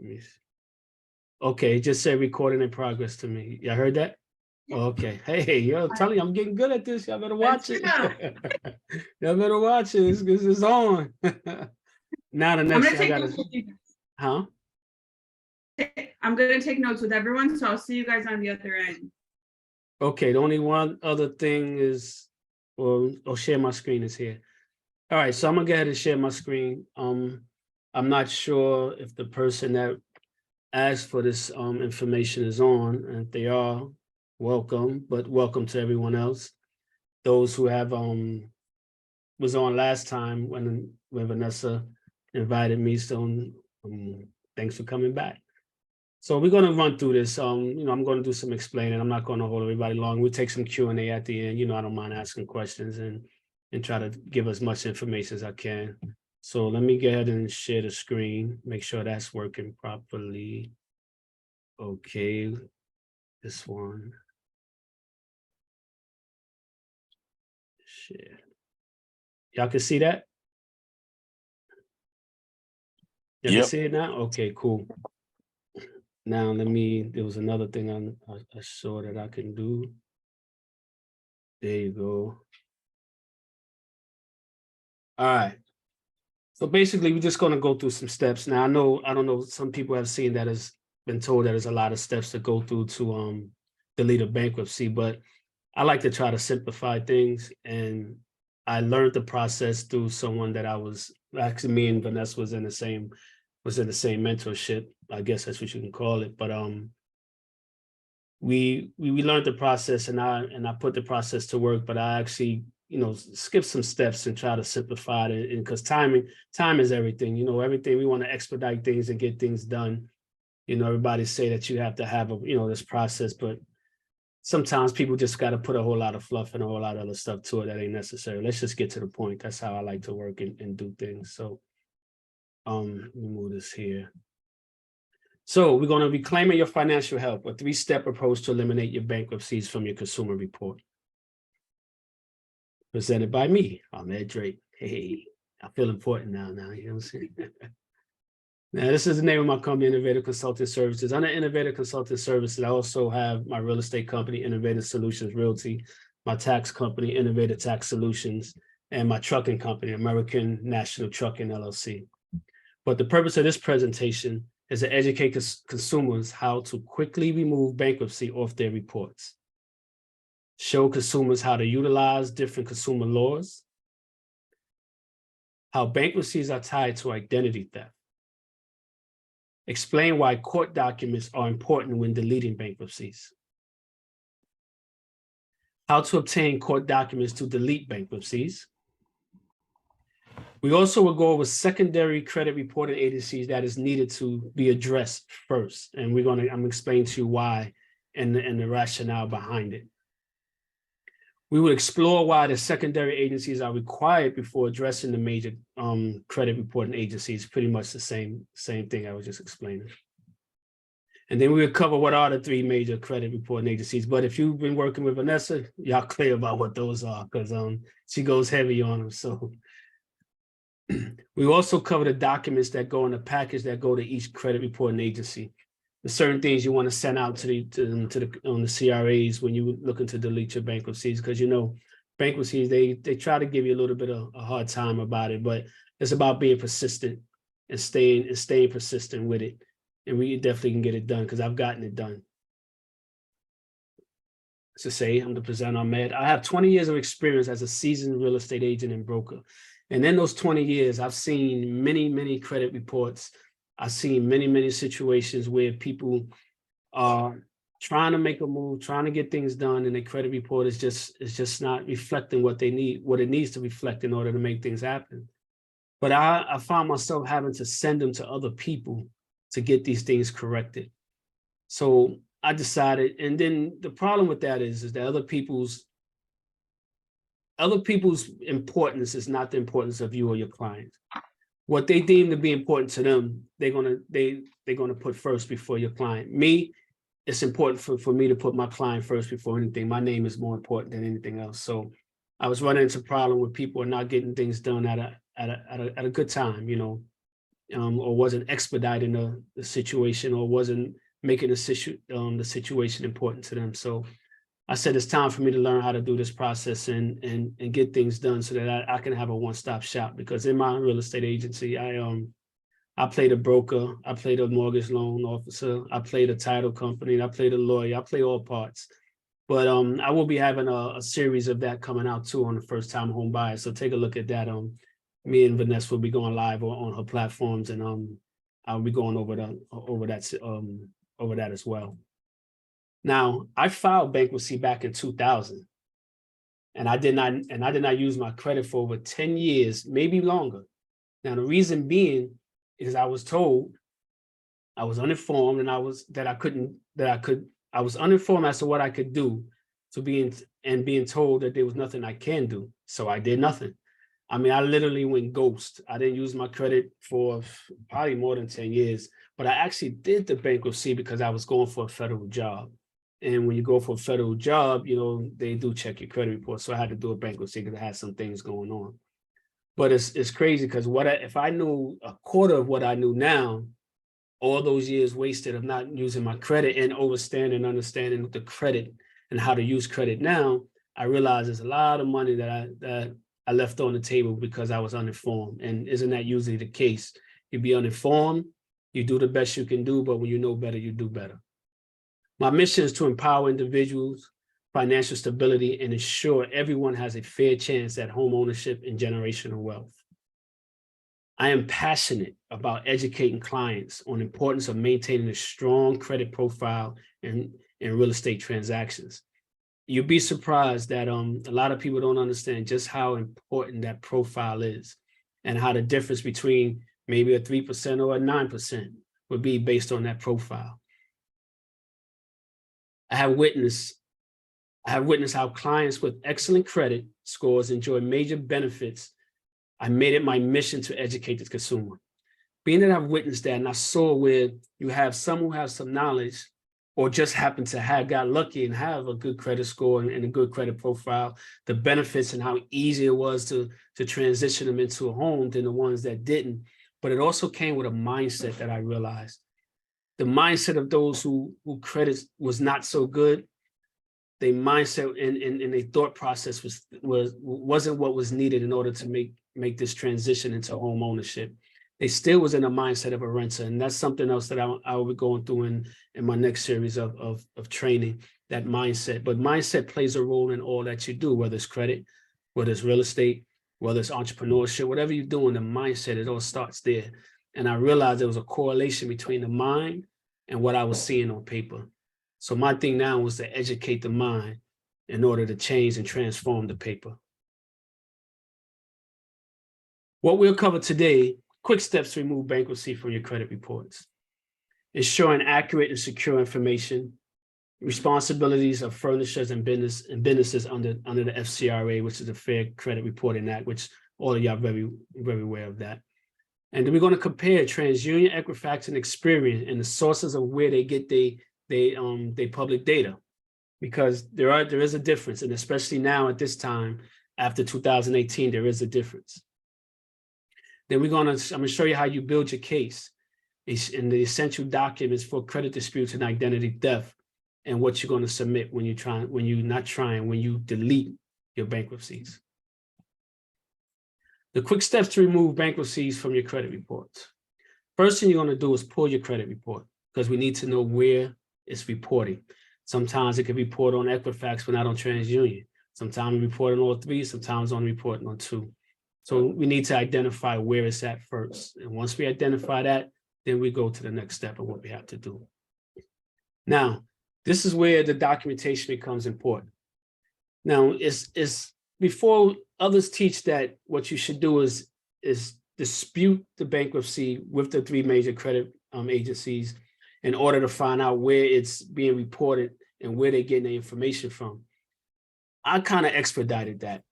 Let me see. Okay, just say recording in progress to me. Y'all heard that? Okay. Hey, yo, I'm telling you, I'm getting good at this. Y'all better watch it. Y'all better watch it. This is on. Now the next thing I gotta, huh? I'm gonna take notes with everyone, so I'll see you guys on the other end. Okay, the only one other thing is, well, I'll share my screen is here. All right, so I'm gonna go ahead and share my screen. I'm not sure if the person that asked for this information is on, and if they are, welcome, but welcome to everyone else. Those who have was on last time when Vanessa invited me, so thanks for coming back. So we're gonna run through this. I'm gonna do some explaining. I'm not gonna hold everybody long. We'll take some Q&A at the end. I don't mind asking questions and try to give as much information as I can. So let me go ahead and share the screen, make sure that's working properly. Okay, this one. Share. Y'all can see that? Y'all can see it now? Okay, cool. Now there was another thing I saw that I can do. There you go. All right. So basically, we're just going to go through some steps. Now, I don't know, some people have seen that has been told that there's a lot of steps to go through to delete a bankruptcy, but I like to try to simplify things. And I learned the process through someone that actually me and Vanessa was in the same mentorship. I guess that's what you can call it. But we learned the process, and I put the process to work, but I actually skip some steps and try to simplify it. And because time is everything. Everything, we want to expedite things and get things done. Everybody say that you have to have this process, but sometimes people just got to put a whole lot of fluff and a whole lot of other stuff to it that ain't necessary. Let's just get to the point. That's how I like to work and do things. So let me move this here. So we're going to be claiming your financial help, a 3-step approach to eliminate your bankruptcies from your consumer report. Presented by me, Ahmed Drake. Hey, I feel important now, you know what I'm saying? Now, this is the name of my company, Innovative Consulting Services. Under Innovative Consulting Services, I also have my real estate company, Innovative Solutions Realty, my tax company, Innovative Tax Solutions, and my trucking company, American National Trucking, LLC. But the purpose of this presentation is to educate consumers how to quickly remove bankruptcy off their reports, show consumers how to utilize different consumer laws, how bankruptcies are tied to identity theft, explain why court documents are important when deleting bankruptcies, how to obtain court documents to delete bankruptcies. We also will go over secondary credit reporting agencies that is needed to be addressed first. And I'm going to explain to you why and the rationale behind it. We will explore why the secondary agencies are required before addressing the major credit reporting agencies. Pretty much the same thing I was just explaining. And then we'll cover what are the 3 major credit reporting agencies. But if you've been working with Vanessa, y'all clear about what those are, because she goes heavy on them. So we also cover the documents that go in the package that go to each credit reporting agency. There's certain things you want to send out to the CRAs when you're looking to delete your bankruptcies, because bankruptcies, they try to give you a little bit of a hard time about it, but it's about being persistent and staying persistent with it. And we definitely can get it done, because I've gotten it done. To say, I'm the presenter, Ahmed. I have 20 years of experience as a seasoned real estate agent and broker. And in those 20 years, I've seen many, many credit reports. I've seen many, many situations where people are trying to make a move, trying to get things done, and the credit report is just not reflecting what they need, what it needs to reflect in order to make things happen. But I found myself having to send them to other people to get these things corrected. So I decided, and then the problem with that is that other people's importance is not the importance of you or your client. What they deem to be important to them, they're gonna put first before your client. Me, it's important for me to put my client first before anything. My name is more important than anything else. So I was running into a problem where people are not getting things done at a good time, or wasn't expediting the situation, or wasn't making the situation important to them. So I said, it's time for me to learn how to do this process and get things done so that I can have a one-stop shop. Because in my real estate agency, I played a broker, I played a mortgage loan officer, I played a title company, I played a lawyer, I play all parts. But I will be having a series of that coming out too on the first time home buyer. So take a look at that. Me and Vanessa will be going live on her platforms, and I'll be going over that as well. Now, I filed bankruptcy back in 2000, and I did not use my credit for over 10 years, maybe longer. Now, the reason being is I was told I was uninformed, and I was uninformed as to what I could do, being told that there was nothing I can do. So I did nothing. I mean, I literally went ghost. I didn't use my credit for probably more than 10 years, but I actually did the bankruptcy because I was going for a federal job. And when you go for a federal job, you know, they do check your credit report. So I had to do a bankruptcy because I had some things going on. But it's crazy because if I knew a quarter of what I knew now, all those years wasted of not using my credit and understanding the credit and how to use credit now, I realized there's a lot of money that I left on the table because I was uninformed. And isn't that usually the case? You be uninformed, you do the best you can do, but when you know better, you do better. My mission is to empower individuals, financial stability, and ensure everyone has a fair chance at home ownership and generational wealth. I am passionate about educating clients on the importance of maintaining a strong credit profile in real estate transactions. You'll be surprised that a lot of people don't understand just how important that profile is, and how the difference between maybe a 3% or a 9% would be based on that profile. I have witnessed how clients with excellent credit scores enjoy major benefits. I made it my mission to educate the consumer. Being that I've witnessed that, and I saw where you have some who have some knowledge, or just happen to got lucky and have a good credit score and a good credit profile, the benefits and how easy it was to transition them into a home than the ones that didn't. But it also came with a mindset that I realized. The mindset of those who credit was not so good, their mindset and their thought process wasn't what was needed in order to make this transition into home ownership. They still was in a mindset of a renter. And that's something else that I will be going through in my next series of training, that mindset. But mindset plays a role in all that you do, whether it's credit, whether it's real estate, whether it's entrepreneurship, whatever you're doing, the mindset, it all starts there. And I realized there was a correlation between the mind and what I was seeing on paper. So my thing now was to educate the mind in order to change and transform the paper. What we'll cover today: quick steps to remove bankruptcy from your credit reports, ensuring accurate and secure information, responsibilities of furnishers and businesses under the FCRA, which is the Fair Credit Reporting Act, which all of y'all very, very aware of that. And then we're going to compare TransUnion, Equifax, and Experian and the sources of where they get they public data, because there is a difference, and especially now at this time after 2018, there is a difference. Then I'm going to show you how you build your case in the essential documents for credit disputes and identity theft, and what you're going to submit when you delete your bankruptcies. The quick steps to remove bankruptcies from your credit reports. First thing you're going to do is pull your credit report, because we need to know where it's reporting. Sometimes it can report on Equifax, but not on TransUnion. Sometimes we report on all three, sometimes only reporting on two. So we need to identify where it's at first. And once we identify that, then we go to the next step of what we have to do. Now, this is where the documentation becomes important. Now, it's before others teach that what you should do is dispute the bankruptcy with the three major credit agencies in order to find out where it's being reported and where they're getting the information from. I kind of expedited that,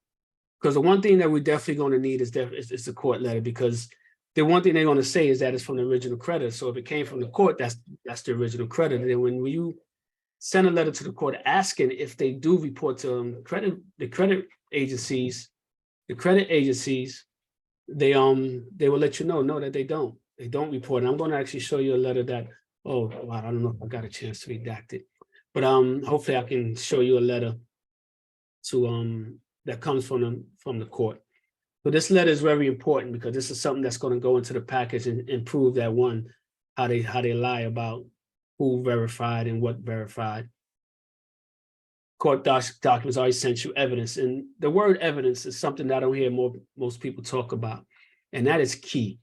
because the one thing that we're definitely going to need is the court letter, because the one thing they're going to say is that it's from the original creditor. So if it came from the court, that's the original creditor. And when you send a letter to the court asking if they do report to the credit agencies, they will let you know, no, that they don't. they don't report. And I'm going to actually show you a letter that, oh, wow, I don't know if I got a chance to redact it, but hopefully I can show you a letter to that comes from the court. So this letter is very important because this is something that's going to go into the package and prove that one, how they lie about who verified and what verified. Court documents always sent you evidence, and the word evidence is something that I don't hear most people talk about, and that is key.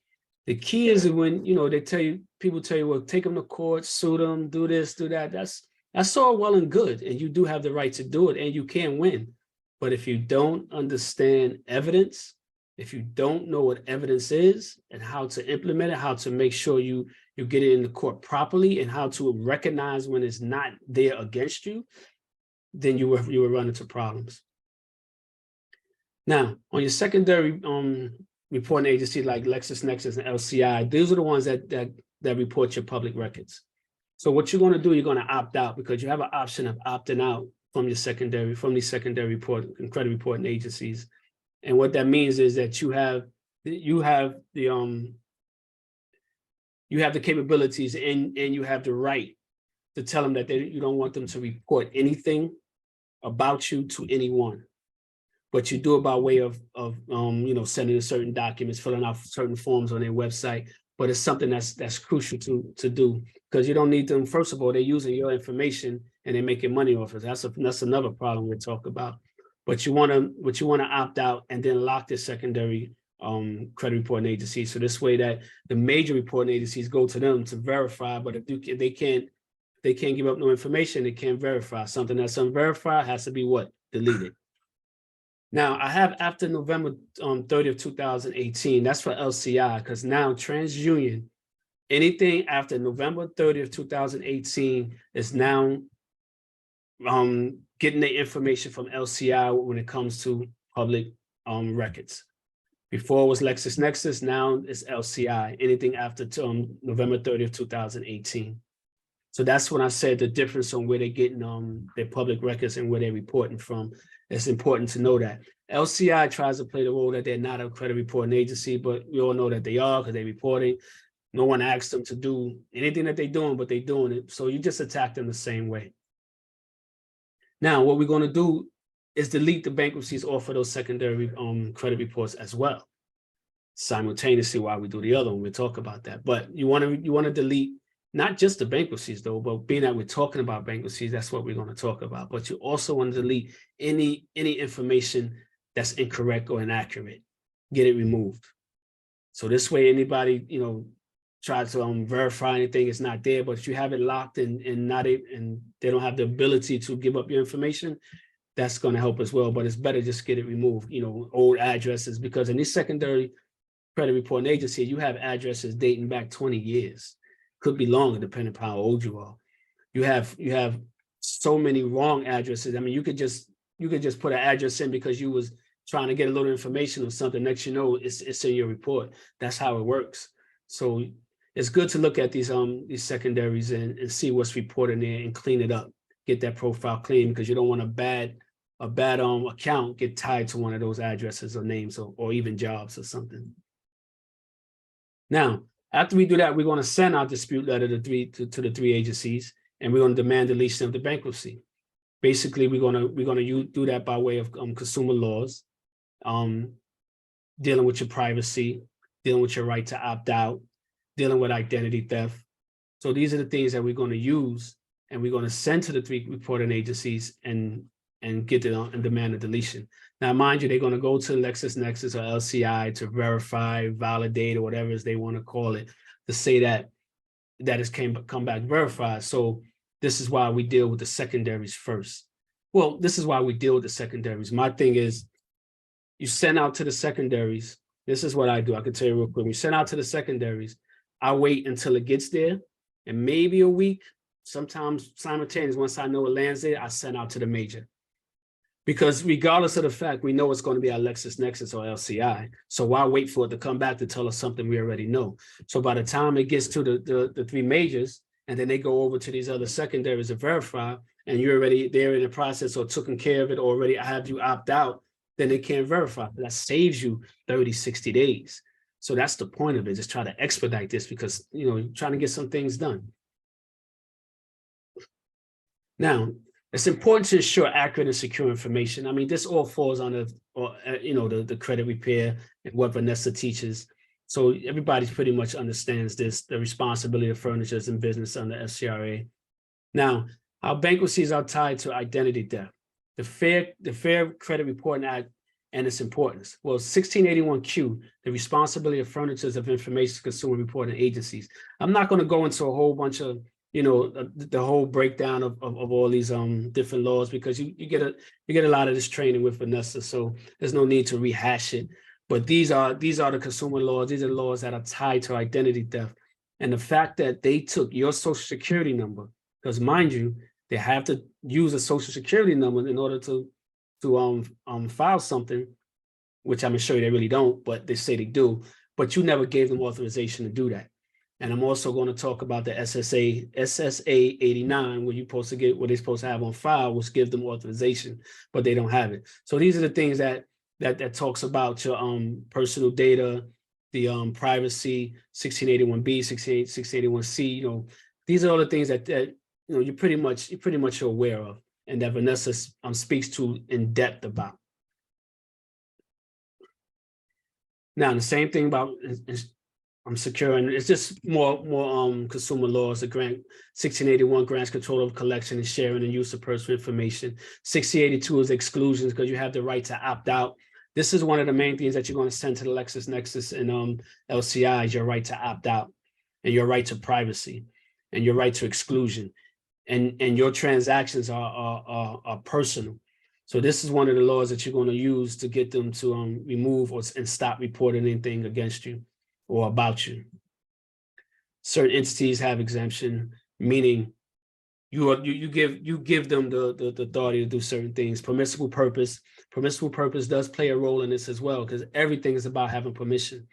The key is when they tell you, people tell you, well, take them to court, sue them, do this, do that. That's all well and good, and you do have the right to do it, and you can win. But if you don't understand evidence, if you don't know what evidence is and how to implement it, how to make sure you get it in the court properly, and how to recognize when it's not there against you, then you will run into problems. Now, on your secondary reporting agency like LexisNexis and LCI, these are the ones that report your public records. So what you're going to do, you're going to opt out, because you have an option of opting out from these secondary report and credit reporting agencies. And what that means is that you have the capabilities and you have the right to tell them that you don't want them to report anything about you to anyone, but you do it by way of sending certain documents, filling out certain forms on their website. But it's something that's crucial to do, because you don't need them. First of all, they're using your information and they're making money off it. That's another problem we'll talk about. But you want to opt out and then lock the secondary credit reporting agency. So this way that the major reporting agencies go to them to verify, but if they can't give up no information, they can't verify. Something that's unverified has to be what? Deleted. Now, I have after November 30th, 2018, that's for LCI, because now TransUnion, anything after November 30th, 2018 is now getting the information from LCI when it comes to public records. Before it was LexisNexis, now it's LCI, anything after November 30th, 2018. So that's when I said the difference on where they're getting their public records and where they're reporting from. It's important to know that. LCI tries to play the role that they're not a credit reporting agency, but we all know that they are, because they're reporting. No one asked them to do anything that they're doing, but they're doing it. So you just attack them the same way. Now, what we're going to do is delete the bankruptcies off of those secondary credit reports as well, simultaneously while we do the other one. We'll talk about that. But you want to delete not just the bankruptcies though, but being that we're talking about bankruptcies, that's what we're going to talk about. But you also want to delete any information that's incorrect or inaccurate. Get it removed. So this way, anybody try to verify anything, it's not there. But if you have it locked and they don't have the ability to give up your information, that's going to help as well. But it's better just get it removed. Old addresses, because in this secondary credit reporting agency, you have addresses dating back 20 years. Could be longer, depending upon how old you are. You have so many wrong addresses. I mean, you could just put an address in because you was trying to get a little information or something. Next, it's in your report. That's how it works. So it's good to look at these secondaries and see what's reported there and clean it up. Get that profile clean, because you don't want a bad account get tied to one of those addresses or names or even jobs or something. Now, after we do that, we're going to send our dispute letter to the three agencies, and we're going to demand deletion of the bankruptcy. Basically, we're going to do that by way of consumer laws, dealing with your privacy, dealing with your right to opt out, dealing with identity theft. So these are the things that we're going to use, and we're going to send to the three reporting agencies and get it and demand a deletion. Now, mind you, they're going to go to LexisNexis or LCI to verify, validate, or whatever it is they want to call it, to say that it's come back verified. So this is why we deal with the secondaries first. Well, this is why we deal with the secondaries. My thing is, you send out to the secondaries. This is what I do. I can tell you real quick. We send out to the secondaries. I wait until it gets there, and maybe a week, sometimes simultaneous. Once I know it lands there, I send out to the major. Because regardless of the fact, we know it's going to be our LexisNexis or LCI. So why wait for it to come back to tell us something we already know? So by the time it gets to the three majors, and then they go over to these other secondaries to verify, and you're already there in the process or taken care of it already, I have you opt out, then they can't verify. That saves you 30, 60 days. So that's the point of it, just try to expedite this because, you know, you're trying to get some things done. Now, it's important to ensure accurate and secure information. I mean, this all falls under, you know, the credit repair and what Vanessa teaches. So everybody pretty much understands this, the responsibility of furnitures in business under FCRA. Now, how bankruptcies are tied to identity theft. The Fair Credit Reporting Act and its importance. Well, 1681Q, the responsibility of furnitures of information consumer reporting agencies. I'm not going to go into a whole bunch of, you know, the whole breakdown of all these different laws, because you get a lot of this training with Vanessa, so there's no need to rehash it. But these are the consumer laws. These are the laws that are tied to identity theft, and the fact that they took your social security number, because mind you, they have to use a social security number in order to file something, which I'm gonna show you they really don't, but they say they do. But you never gave them authorization to do that. And I'm also going to talk about the SSA 89, where you're supposed to get what they're supposed to have on file, which give them authorization, but they don't have it. So these are the things that talks about your personal data, the privacy, 1681B, 1681C. You know, these are all the things that you know you're pretty much aware of, and that Vanessa speaks to in depth about. Now the same thing about securing, it's just more consumer laws. The grant 1681 grants control of collection and sharing and use of personal information. 1682 is exclusions, because you have the right to opt out. This is one of the main things that you're going to send to the LexisNexis and LCI is your right to opt out, and your right to privacy, and your right to exclusion, and your transactions are personal. So this is one of the laws that you're going to use to get them to remove and stop reporting anything against you or about you. Certain entities have exemption, meaning you give them the authority to do certain things. Permissible purpose does play a role in this as well, because everything is about having permission.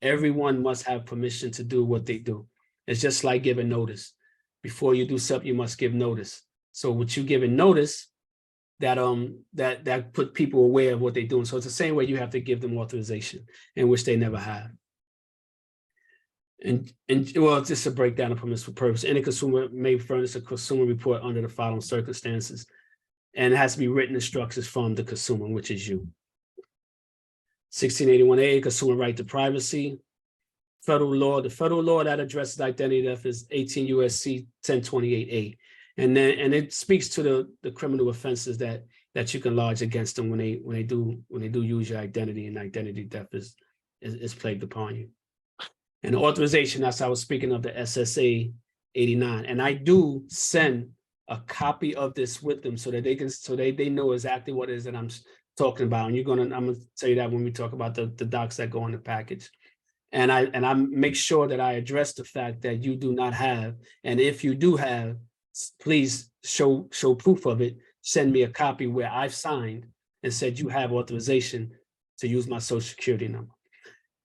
Everyone must have permission to do what they do. It's just like giving notice. Before you do something, you must give notice. So with you giving notice, that put people aware of what they're doing. So it's the same way you have to give them authorization, in which they never have. And well, it's just a breakdown of permissible purpose. Any consumer may furnish a consumer report under the following circumstances, and it has to be written instructions from the consumer, which is you. 1681A, consumer right to privacy. Federal law, the federal law that addresses identity theft is 18 U.S.C. 1028A, and it speaks to the criminal offenses that you can lodge against them when they do use your identity, and identity theft is plagued upon you. And the authorization, as I was speaking of, the SSA 89, and I do send a copy of this with them so that they know exactly what it is that I'm talking about. And I'm gonna tell you that when we talk about the docs that go in the package. And I make sure that I address the fact that you do not have, and if you do have, please show proof of it. Send me a copy where I've signed and said you have authorization to use my social security number.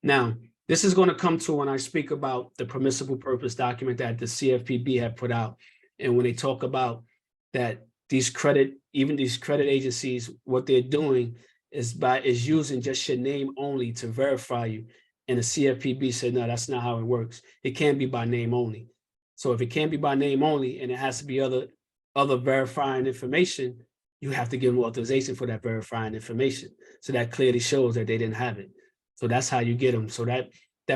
Now, this is going to come to when I speak about the permissible purpose document that the CFPB have put out. And when they talk about that these credit agencies, what they're doing is using just your name only to verify you. And the CFPB said, no, that's not how it works. It can't be by name only. So if it can't be by name only, and it has to be other verifying information, you have to give them authorization for that verifying information. So that clearly shows that they didn't have it. So that's how you get them. So that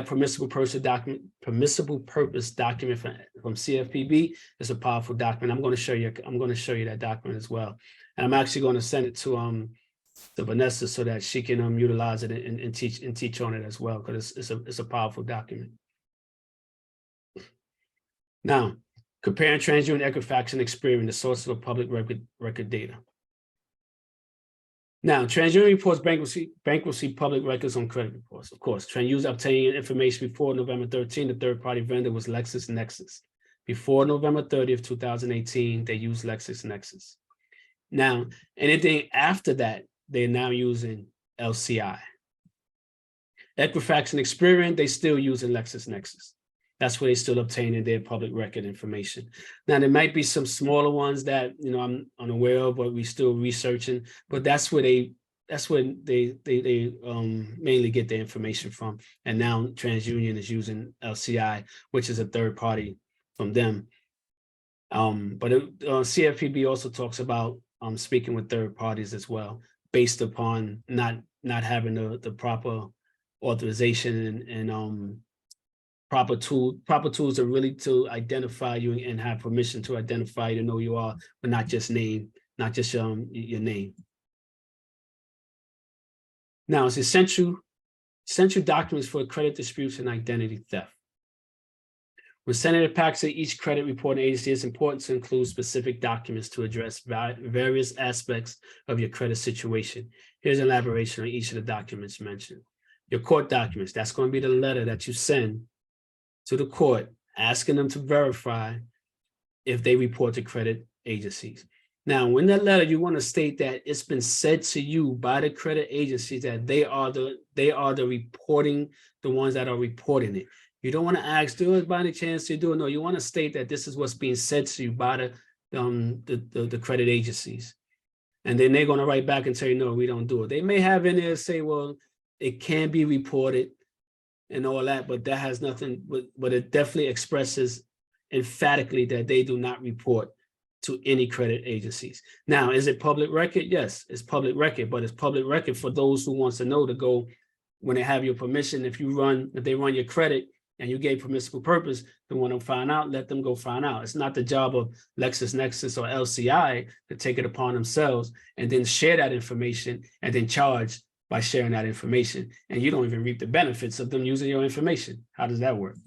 permissible purpose document from CFPB is a powerful document. I'm going to show you that document as well. And I'm actually going to send it to Vanessa so that she can utilize it and teach on it as well, because it's a powerful document. Now, comparing TransUnion Equifax and Experian, the sources of public record data. Now, TransUnion reports bankruptcy public records on credit reports. Of course, TransUnion obtained information before November 13. The third-party vendor was LexisNexis. Before November 30th, 2018, they used LexisNexis. Now, anything after that, they're now using LCI. Equifax and Experian, they still using LexisNexis. That's where they still obtaining their public record information. Now, there might be some smaller ones that I'm unaware of, but we're still researching. But that's where they that's where they mainly get their information from. And now TransUnion is using LCI, which is a third party from them. But CFPB also talks about speaking with third parties as well, based upon not having the proper authorization and proper tools are really to identify you and have permission to identify you, to know who you are, but not just your name. Now, it's essential documents for credit disputes and identity theft. When sending the packs to each credit reporting agency, it's important to include specific documents to address various aspects of your credit situation. Here's an elaboration on each of the documents mentioned. Your court documents, that's going to be the letter that you send to the court, asking them to verify if they report to credit agencies. Now, when that letter, you want to state that it's been said to you by the credit agencies that they are the ones that are reporting it. You don't want to ask, do it by any chance you do it? No, you want to state that this is what's being said to you by the credit agencies. And then they're going to write back and say, no, we don't do it. They may have in there say, well, it can be reported and all that, but that has nothing, but it definitely expresses emphatically that they do not report to any credit agencies. Now, is it public record? Yes, it's public record, but it's public record for those who wants to know, to go when they have your permission. If they run your credit and you gave permissible purpose, they want to find out, let them go find out. It's not the job of LexisNexis or LCI to take it upon themselves and then share that information and then charge by sharing that information. And you don't even reap the benefits of them using your information. How does that work?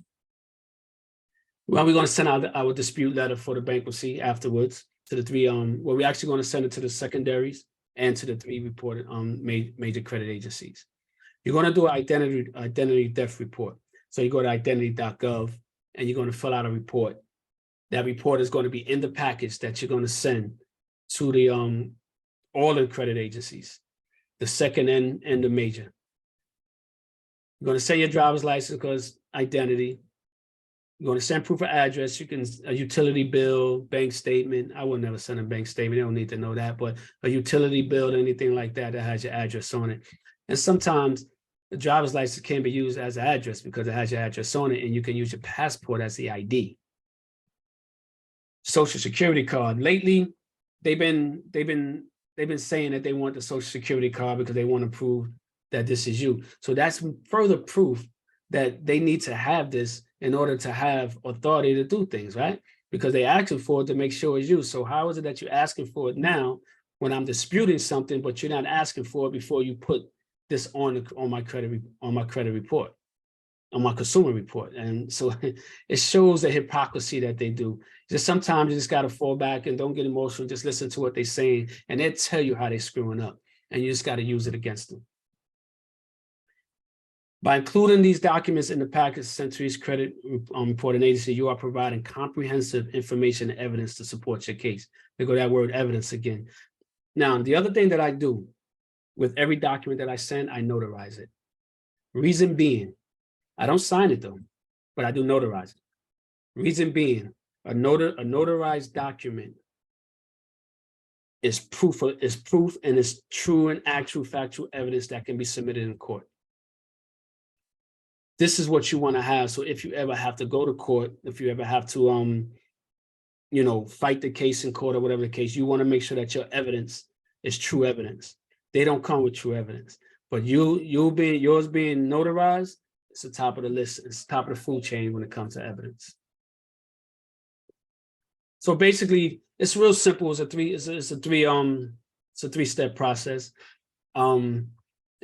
Well, we're going to send out our dispute letter for the bankruptcy afterwards to the three, well, we're actually going to send it to the secondaries and to the three reported major credit agencies. You're going to do an identity theft report. So you go to identity.gov and you're going to fill out a report. That report is going to be in the package that you're going to send to the all the credit agencies, the second and the major. You're going to send your driver's license because identity. You're going to send proof of address. You can a utility bill, bank statement. I would never send a bank statement. They don't need to know that, but a utility bill, anything like that that has your address on it. And sometimes the driver's license can be used as an address because it has your address on it, and you can use your passport as the ID. Social Security card. Lately, they've been saying that they want the Social Security card because they want to prove that this is you. So that's further proof that they need to have this in order to have authority to do things, right? Because they're asking for it to make sure it's you. So how is it that you're asking for it now when I'm disputing something, but you're not asking for it before you put this on my credit report, on my consumer report? And so it shows the hypocrisy that they do. Just sometimes you just got to fall back and don't get emotional. Just listen to what they're saying, and they'll tell you how they're screwing up, and you just got to use it against them. By including these documents in the package sent to each credit reporting agency, you are providing comprehensive information and evidence to support your case. There go that word evidence again. Now, the other thing that I do with every document that I send, I notarize it. Reason being, I don't sign it though, but I do notarize it. Reason being, a notarized document is proof and is true and actual factual evidence that can be submitted in court. This is what you want to have. So if you ever have to go to court, if you ever have to, fight the case in court or whatever the case, you want to make sure that your evidence is true evidence. They don't come with true evidence, but yours being notarized, it's the top of the list. It's the top of the food chain when it comes to evidence. So basically, it's real simple. It's a three-step process.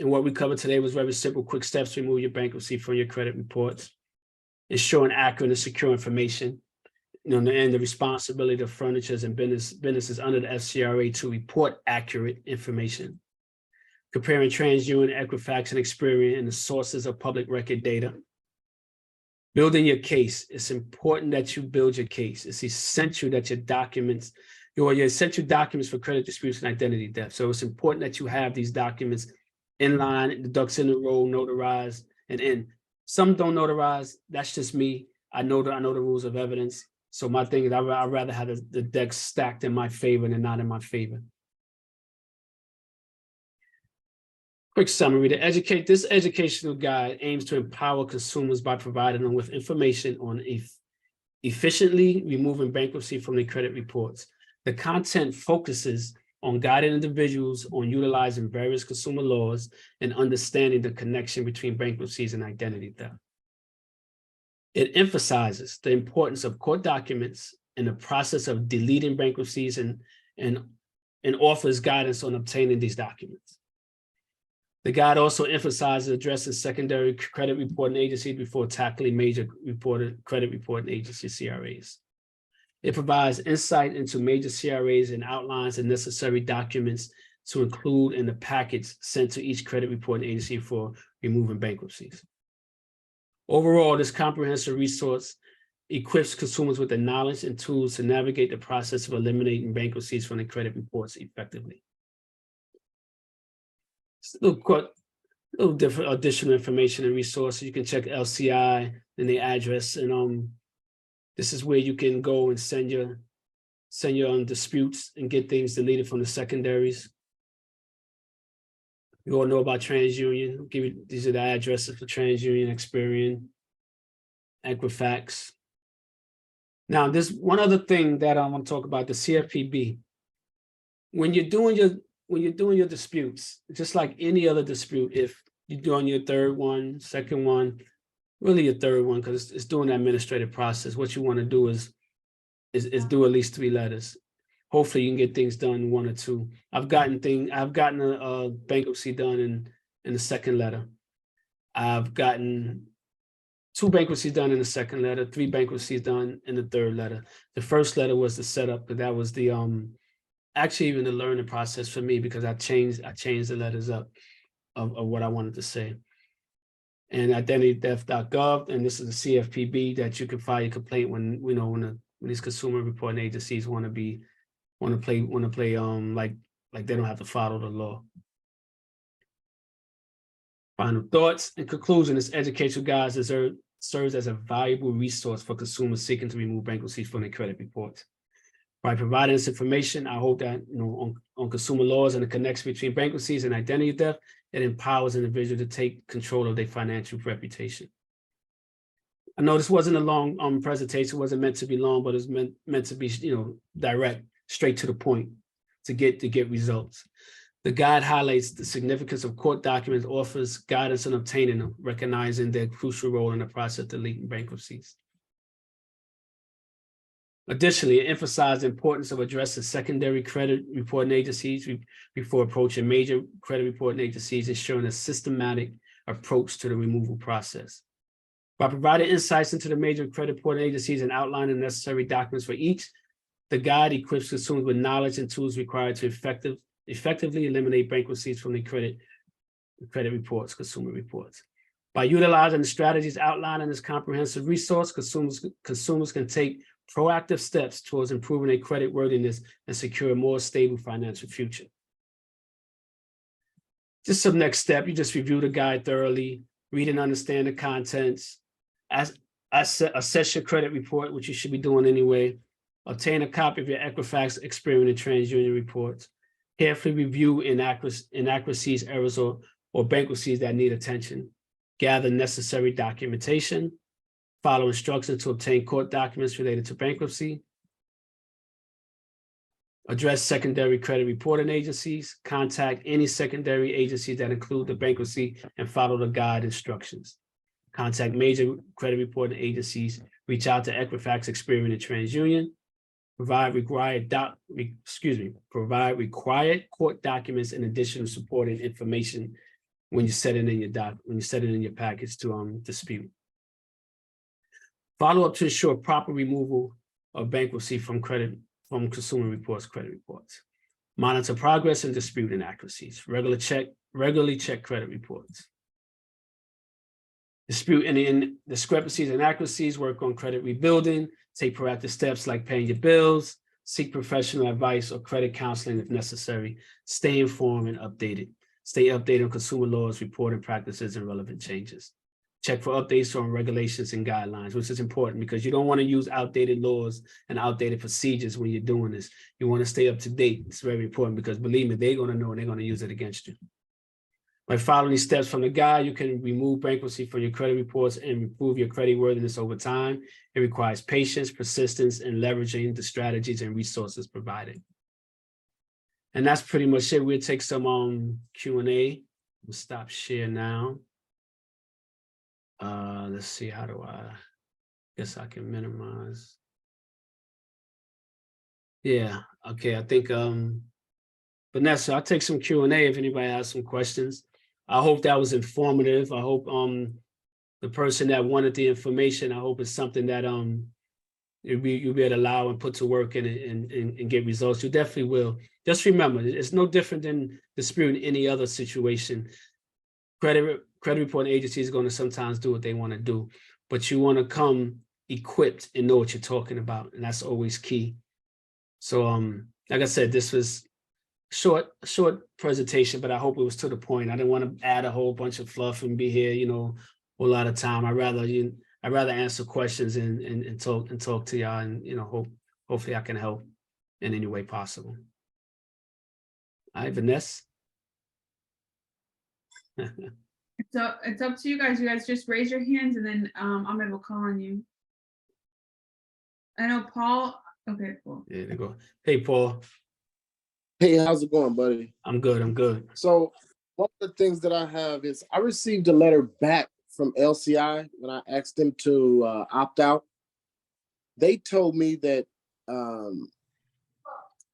And what we covered today was very simple, quick steps to remove your bankruptcy from your credit reports, ensuring accurate and secure information, and the responsibility of furnitures and businesses under the FCRA to report accurate information, comparing TransUnion, Equifax, and Experian and the sources of public record data. Building your case. It's important that you build your case. It's essential that your documents, your essential documents for credit disputes and identity theft. So it's important that you have these documents in line, the ducks in a row, notarized, and in. Some don't notarize. That's just me. I know the rules of evidence. So my thing is, I'd rather have the decks stacked in my favor than not in my favor. Quick summary, this educational guide aims to empower consumers by providing them with information on efficiently removing bankruptcy from their credit reports. The content focuses on guiding individuals on utilizing various consumer laws and understanding the connection between bankruptcies and identity theft. It emphasizes the importance of court documents and the process of deleting bankruptcies and offers guidance on obtaining these documents. The guide also emphasizes addressing secondary credit reporting agencies before tackling major credit reporting agency CRAs. It provides insight into major CRAs and outlines the necessary documents to include in the package sent to each credit reporting agency for removing bankruptcies. Overall, this comprehensive resource equips consumers with the knowledge and tools to navigate the process of eliminating bankruptcies from the credit reports effectively. Little different additional information and resources. You can check LCI and the address, and this is where you can go and send your disputes and get things deleted from the secondaries. You all know about TransUnion. I'll give you, these are the addresses for TransUnion, Experian, Equifax. Now, there's one other thing that I want to talk about, the CFPB. When you're doing your disputes, just like any other dispute, if you're doing your third one, second one, really your third one, because it's doing the administrative process, what you want to do is do at least 3 letters. Hopefully you can get things done in 1 or 2. I've gotten a bankruptcy done in the second letter. I've gotten 2 bankruptcies done in the second letter, 3 bankruptcies done in the third letter. The first letter was the setup, but that was the actually even the learning process for me, because I changed the letters up of what I wanted to say. And identitytheft.gov, and this is the CFPB that you can file your complaint when these consumer reporting agencies want to play like they don't have to follow the law. Final thoughts. In conclusion, this educational guide serves as a valuable resource for consumers seeking to remove bankruptcies from their credit reports. By providing this information, I hope that on consumer laws and the connection between bankruptcies and identity theft, it empowers individuals to take control of their financial reputation. I know this wasn't a long presentation, it wasn't meant to be long, but it's meant to be direct, straight to the point, to get results. The guide highlights the significance of court documents, offers guidance on obtaining them, recognizing their crucial role in the process of deleting bankruptcies. Additionally, it emphasized the importance of addressing secondary credit reporting agencies before approaching major credit reporting agencies, ensuring a systematic approach to the removal process. By providing insights into the major credit reporting agencies and outlining the necessary documents for each, the guide equips consumers with knowledge and tools required to effectively eliminate bankruptcies from the credit reports, consumer reports. By utilizing the strategies outlined in this comprehensive resource, consumers can take proactive steps towards improving their credit worthiness and secure a more stable financial future. Just some next step, you just review the guide thoroughly, read and understand the contents, assess your credit report, which you should be doing anyway, obtain a copy of your Equifax, Experian, and TransUnion reports, carefully review inaccuracies, errors, or bankruptcies that need attention, gather necessary documentation, follow instructions to obtain court documents related to bankruptcy, address secondary credit reporting agencies, contact any secondary agencies that include the bankruptcy, and follow the guide instructions. Contact major credit reporting agencies, reach out to Equifax, Experian, and TransUnion, provide required court documents in addition to supporting information when you set it in your package to dispute. Follow up to ensure proper removal of bankruptcy from consumer reports, credit reports. Monitor progress and dispute inaccuracies. Regularly check credit reports. Dispute any discrepancies and inaccuracies, work on credit rebuilding, take proactive steps like paying your bills, seek professional advice or credit counseling if necessary. Stay informed and updated. Stay updated on consumer laws, reporting practices, and relevant changes. Check for updates on regulations and guidelines, which is important because you don't want to use outdated laws and outdated procedures when you're doing this. You want to stay up to date. It's very important because believe me, they're going to know and they're going to use it against you. By following these steps from the guide, you can remove bankruptcy from your credit reports and improve your creditworthiness over time. It requires patience, persistence, and leveraging the strategies and resources provided. And that's pretty much it. We'll take some Q&A. We'll stop share now. Let's see, how do I guess I can minimize. Yeah, okay, I think Vanessa, I'll take some Q&A if anybody has some questions. I hope that was informative. I hope the person that wanted the information, I hope it's something that you'll be able to allow and put to work and get results. You definitely will. Just remember, it's no different than disputing any other situation. Credit reporting agencies are going to sometimes do what they want to do, but you want to come equipped and know what you're talking about, and that's always key. So like I said, this was short presentation, but I hope it was to the point. I didn't want to add a whole bunch of fluff and be here, a whole lot of time. I'd rather answer questions and talk to y'all, and hopefully I can help in any way possible. All right, Vanessa. So it's up to you guys. You guys just raise your hands, and then Ahmed will call on you. I know Paul. Okay, cool. Yeah, there you go. Hey, Paul. Hey, how's it going, buddy? I'm good. So one of the things that I have is I received a letter back from LCI when I asked them to opt out. They told me that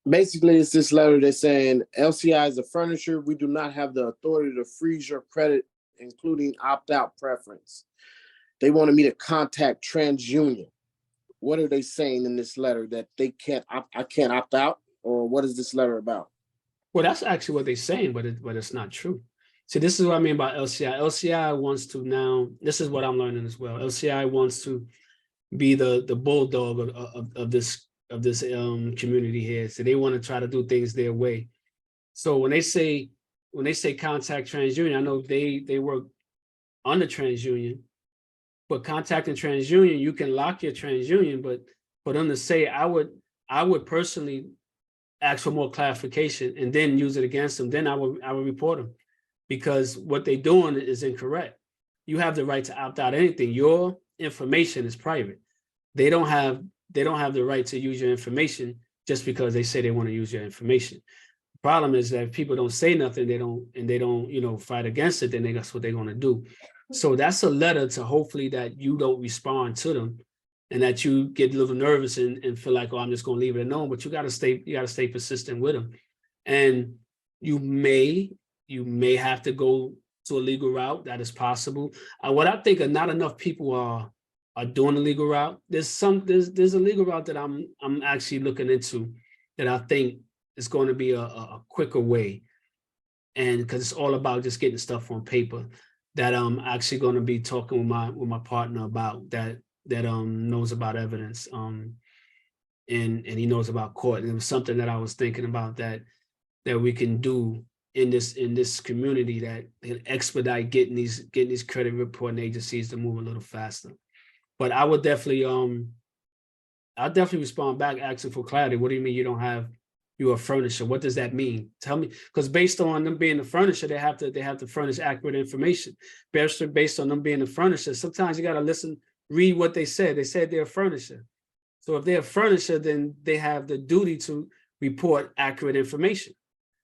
basically it's this letter that's saying LCI is a furnisher. We do not have the authority to freeze your credit, including opt-out preference. They wanted me to contact TransUnion. What are they saying in this letter, that they can't? I can't opt out, or what is this letter about? Well, that's actually what they're saying, but it's not true. See, this is what I mean by LCI. LCI wants to now. This is what I'm learning as well. LCI wants to be the bulldog of this community here. So they want to try to do things their way. So when they say contact TransUnion, I know they work under TransUnion, but contacting TransUnion, you can lock your TransUnion, but for them to say, I would personally ask for more clarification and then use it against them, then I would report them, because what they're doing is incorrect. You have the right to opt out anything. Your information is private. They don't have the right to use your information just because they say they want to use your information. The problem is that if people don't say nothing, they don't fight against it, then that's what they're going to do. So that's a letter to hopefully that you don't respond to them, and that you get a little nervous and feel like, oh, I'm just going to leave it alone. But you got to stay persistent with them, and you may have to go to a legal route. That is possible. What I think not enough people are doing the legal route. There's a legal route that I'm actually looking into that I think is going to be a quicker way, and because it's all about just getting stuff on paper, that I'm actually going to be talking with my partner about that knows about evidence, and he knows about court. And it was something that I was thinking about that we can do in this community that can expedite getting these credit reporting agencies to move a little faster. But I would definitely I'll definitely respond back asking for clarity. What do you mean you're a furnisher? What does that mean? Tell me, because based on them being a furnisher, they have to furnish accurate information. Based on them being a furnisher, sometimes you got to read what they said. They said they're a furnisher. So if they're a furnisher, then they have the duty to report accurate information.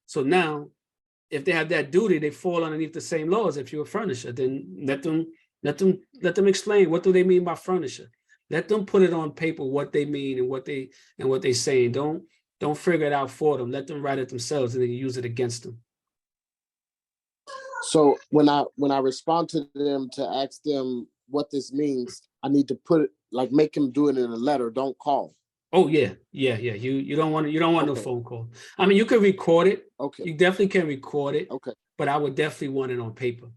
So now, if they have that duty, they fall underneath the same laws. If you're a furnisher, then let them explain, what do they mean by furnisher? Let them put it on paper what they mean and what they saying. Don't figure it out for them. Let them write it themselves and then use it against them. So when I respond to them to ask them what this means, I need to put it, like, make them do it in a letter. Don't call. Oh yeah. You don't want no Okay. phone call. I mean, you can record it. Okay. You definitely can record it. Okay. But I would definitely want it on paper.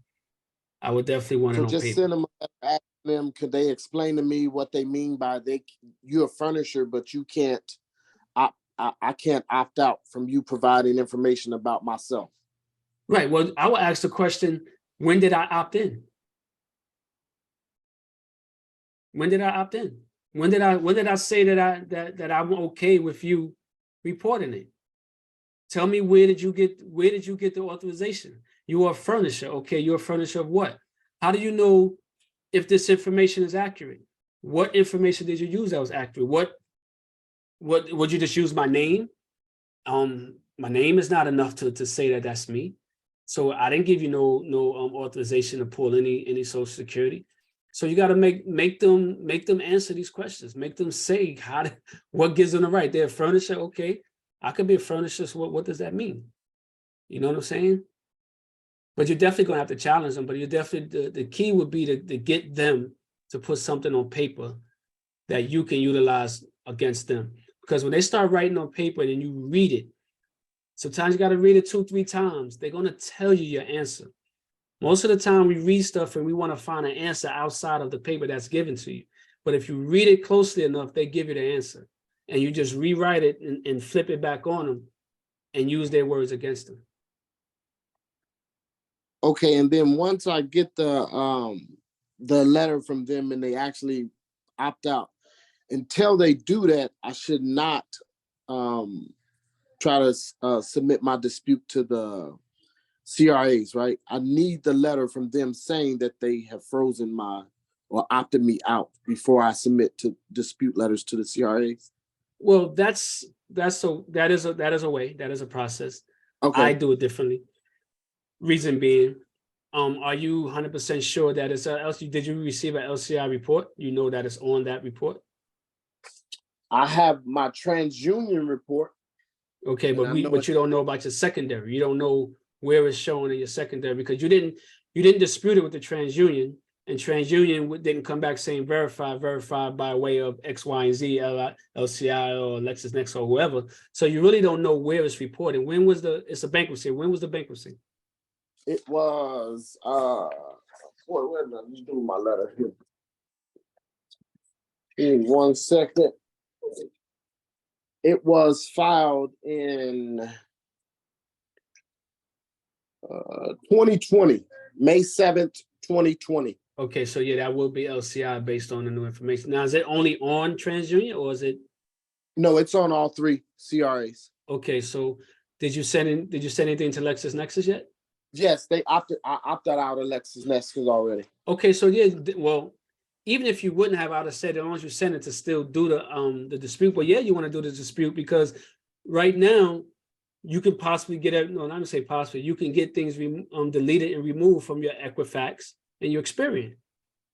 I would definitely want it on just paper. send them, ask them, could they explain to me what they mean by you're a furnisher, but you can't. I can't opt out from you providing information about myself. Right. Well, I will ask the question, when did I opt in? When did I opt in? When did I say that I'm okay with you reporting it? Tell me, where did you get the authorization? You are a furnisher. Okay, you're a furnisher of what? How do you know if this information is accurate? What information did you use that was accurate? What would you just use my name? My name is not enough to say that that's me. So I didn't give you no authorization to pull any social security. So you got to make them answer these questions. Make them say what gives them the right. They're a furnisher. Okay, I could be a furnisher. So what does that mean? You know what I'm saying? But you're definitely gonna have to challenge them. But you definitely the key would be to get them to put something on paper that you can utilize against them. Because when they start writing on paper and you read it, sometimes you got to read it 2-3 times. They're going to tell you your answer. Most of the time we read stuff and we want to find an answer outside of the paper that's given to you. But if you read it closely enough, they give you the answer. And you just rewrite it and flip it back on them and use their words against them. Okay, and then once I get the letter from them and they actually opt out, until they do that, I should not try to submit my dispute to the CRAs, right? I need the letter from them saying that they have frozen or opted me out before I submit to dispute letters to the CRAs. Well, that is a way, that is a process. Okay. I do it differently. Reason being, are you 100% sure that it's did you receive an LCI report? You know that it's on that report? I have my TransUnion report. Okay, but you don't know about your secondary. You don't know where it's showing in your secondary because you didn't dispute it with the TransUnion, and TransUnion didn't come back saying verified by way of X, Y, and Z, LCI or LexisNexis or whoever. So you really don't know where it's reported. It's a bankruptcy. When was the bankruptcy? It was wait a minute, just do my letter here. In 1 second. It was filed in 2020, May 7th, 2020. Okay, so yeah, that will be LCI based on the new information. Now, is it only on TransUnion or is it? No, it's on all 3 CRAs. Okay, so did you send anything to LexisNexis yet? Yes, I opted out of LexisNexis already. Okay, so yeah, well, even if you wouldn't have, I'd have said, as long as you send it to still do the dispute. But yeah, you want to do the dispute because right now you can possibly get it. No, I'm gonna say possibly. You can get things deleted and removed from your Equifax and your Experian.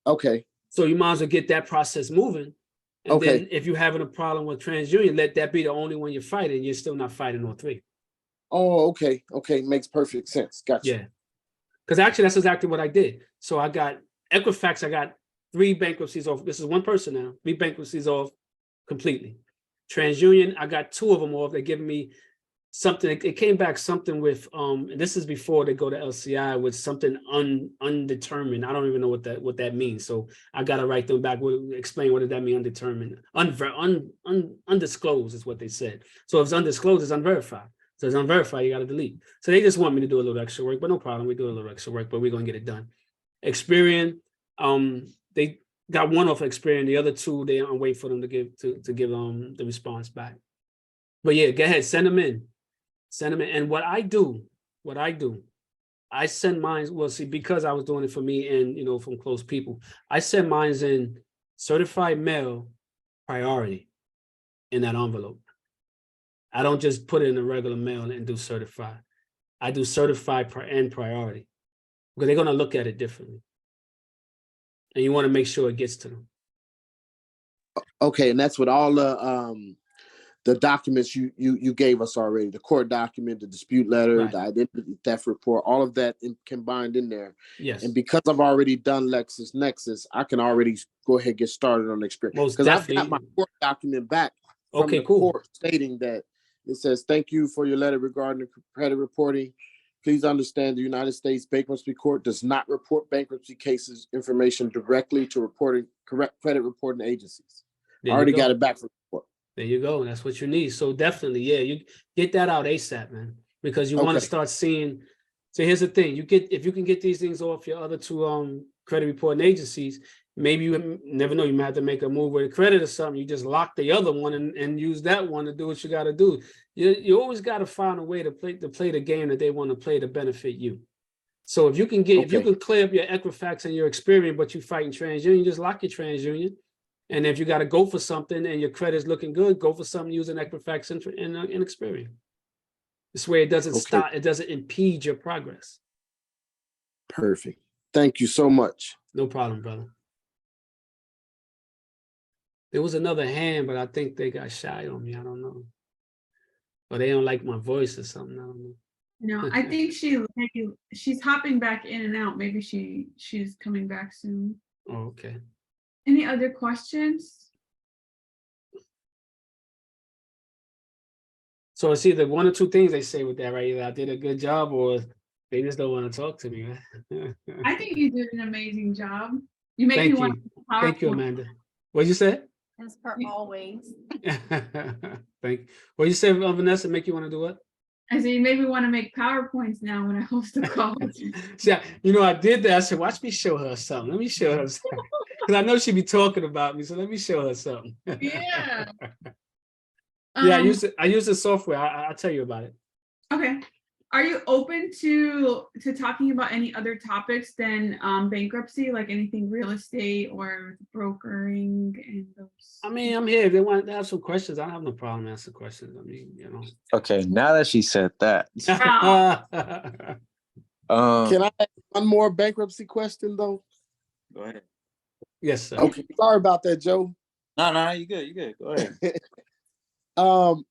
Okay. So you might as well get that process moving. And Okay. then if you're having a problem with TransUnion, let that be the only one you're fighting. You're still not fighting all 3. Oh, okay. Okay, makes perfect sense. Gotcha. Yeah, because actually that's exactly what I did. So I got Equifax. I got 3 bankruptcies off. This is one person now. 3 bankruptcies off completely. TransUnion, I got 2 of them off. They're giving me something. It came back something with and this is before they go to LCI with something undetermined. I don't even know what that means. So I gotta write them back. Explain what does that mean? Undetermined, undisclosed is what they said. So if it's undisclosed, it's unverified. So it's unverified, you gotta delete. So they just want me to do a little extra work, but no problem. We do a little extra work, but we're gonna get it done. Experian, they got 1 off Experian. The other 2, I'm waiting for them to give the response back. But yeah, go ahead, send them in. And what I do, I send mine. Well, see, because I was doing it for me and from close people, I send mine in certified mail priority in that envelope. I don't just put it in the regular mail and do certified. I do certified and priority because they're gonna look at it differently. And you want to make sure it gets to them. Okay, and that's what all the documents you gave us already, the court document, the dispute letter, Right. the identity theft report, all of that combined in there. Yes. And because I've already done LexisNexis, I can already go ahead and get started on Experian. Most Because I've got definitely. my court document back from Okay, the cool. court stating that it says, "Thank you for your letter regarding the credit reporting. Please understand the United States Bankruptcy Court does not report bankruptcy cases information directly to correct credit reporting agencies." I already got it back from the court. There you go. That's what you need. So definitely, yeah, you get that out ASAP, man, because you want to Okay. start seeing. So here's the thing: if you can get these things off your other 2 credit reporting agencies, maybe you never know. You might have to make a move with a credit or something. You just lock the other one and use that one to do what you got to do. You always got to find a way to play the game that they want to play to benefit you. So if you can if you Okay. can clear up your Equifax and your Experian, but you fighting TransUnion, just lock your TransUnion. And if you got to go for something and your credit's looking good, go for something using Equifax and Experian. This way it doesn't Okay. stop, it doesn't impede your progress. Perfect. Thank you so much. No problem, brother. There was another hand, but I think they got shy on me. I don't know. Or they don't like my voice or something. I don't know. No, I think she's hopping back in and out. Maybe she's coming back soon. Oh, okay. Any other questions? So it's either one or two things they say with that, right? Either I did a good job or they just don't want to talk to me, man. I think you did an amazing job. You make Thank me want you. Thank you, PowerPoint. Amanda. What'd you say? As per always. Thank you. What you say, Vanessa, make you want to do what? I said you made me want to make PowerPoints now when I host the call. See, I did that. I said, watch me show her something. Let me show her something. Because I know she'd be talking about me, so let me show her something. Yeah. Yeah, I use the software. I'll tell you about it. Okay. Are you open to talking about any other topics than bankruptcy, like anything real estate or brokering and those? I mean, I'm here. If they want to have some questions, I don't have no problem answering questions. I mean, Okay, now that she said that, Can I ask one more bankruptcy question though? go ahead. Yes, sir. Okay, sorry about that, Joe. No, you good. You good. Go ahead.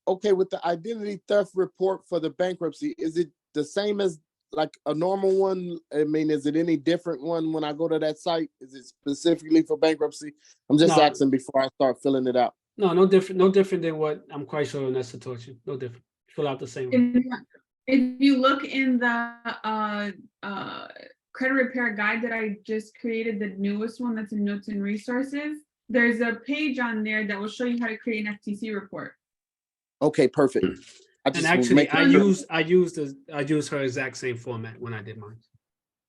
Okay, with the identity theft report for the bankruptcy, is it the same as like a normal one? I mean, is it any different one when I go to that site? Is it specifically for bankruptcy? I'm just No. asking before I start filling it out. No different than what I'm quite sure Vanessa taught you. No different. Fill out the same one. If you look in the credit repair guide that I just created, the newest one that's in notes and resources, there's a page on there that will show you how to create an FTC report. Okay, perfect. I And just was actually, making sure. I used her exact same format when I did mine.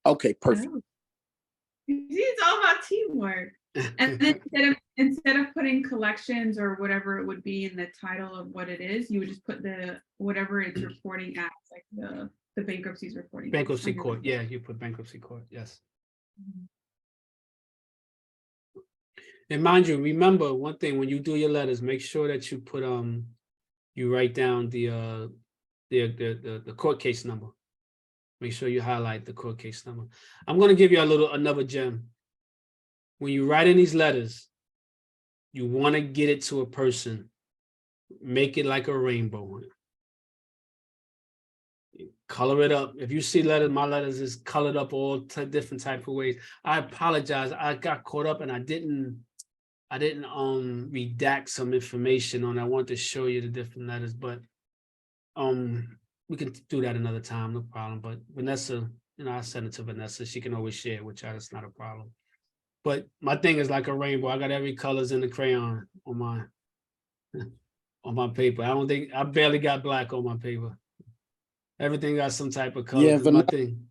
Okay, perfect. See, it's all about teamwork. And then instead of putting collections or whatever it would be in the title of what it is, you would just put whatever it's reporting as, like the bankruptcy's reporting. Bankruptcy court. Yeah, you put bankruptcy court. Yes. And mind you, remember one thing, when you do your letters, make sure that you put you write down the court case number. Make sure you highlight the court case number. I'm going to give you another gem. When you write in these letters, you want to get it to a person. Make it like a rainbow. Color it up. If you see letters, my letters is colored up all different type of ways. I apologize. I got caught up and I didn't redact some information on. I want to show you the different letters, but we can do that another time, no problem. But Vanessa, I send it to Vanessa. She can always share it with y'all. That's not a problem. But my thing is like a rainbow. I got every colors in the crayon on my paper. I barely got black on my paper. Everything got some type of color. Yeah, My thing.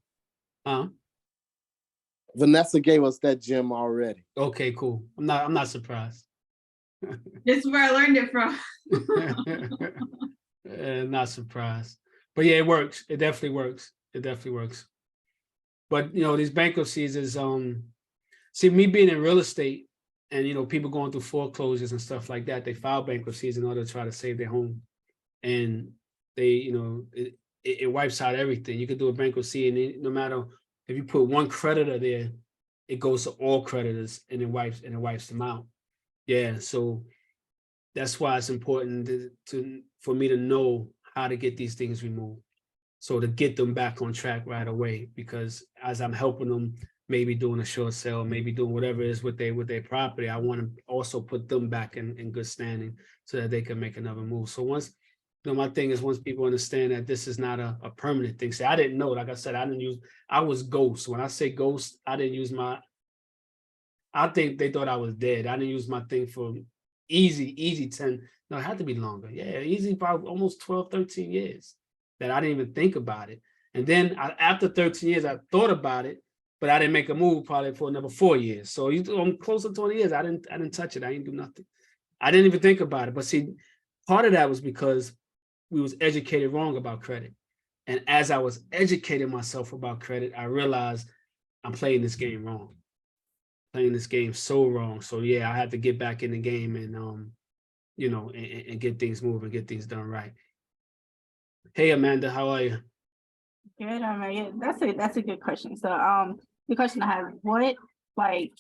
Vanessa gave us that gem already. Okay, cool. I'm not surprised. This is where I learned it from. Not surprised. But yeah, it works. It definitely works. It definitely works. But these bankruptcies is see, me being in real estate and people going through foreclosures and stuff like that, they file bankruptcies in order to try to save their home. And they, it wipes out everything. You could do a bankruptcy and no matter if you put one creditor there, it goes to all creditors and it wipes them out. Yeah, so that's why it's important for me to know how to get these things removed. So to get them back on track right away, because as I'm helping them, maybe doing a short sale, maybe doing whatever it is with their property, I want to also put them back in good standing so that they can make another move. So once, my thing is once people understand that this is not a permanent thing. See, I didn't know, like I said, I was ghost. When I say ghost, I didn't use I think they thought I was dead. I didn't use my thing for easy 10. No, it had to be longer. Yeah, easy, about almost 12, 13 years that I didn't even think about it. And then after 13 years, I thought about it, but I didn't make a move probably for another 4 years. So I'm close to 20 years. I didn't touch it. I didn't do nothing. I didn't even think about it. But see, part of that was because we was educated wrong about credit. And as I was educating myself about credit, I realized I'm playing this game wrong. Playing this game so wrong. So yeah, I had to get back in the game and and get things moving, get things done right. Hey Amanda, how are you? Good. Yeah, that's a good question. So, the question I have, what, like,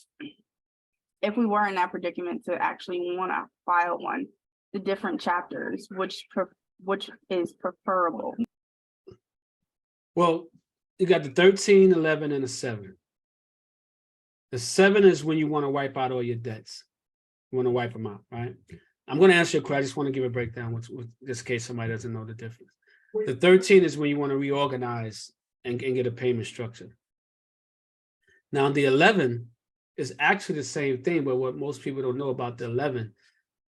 if we were in that predicament to actually want to file one, the different chapters, which is preferable? Well, you got the 13, 11, and the 7. The 7 is when you want to wipe out all your debts. You want to wipe them out, right? I'm going to answer your question. I just want to give a breakdown with just in case somebody doesn't know the difference. The 13 is when you want to reorganize and get a payment structure. Now, the 11 is actually the same thing, but what most people don't know about the 11,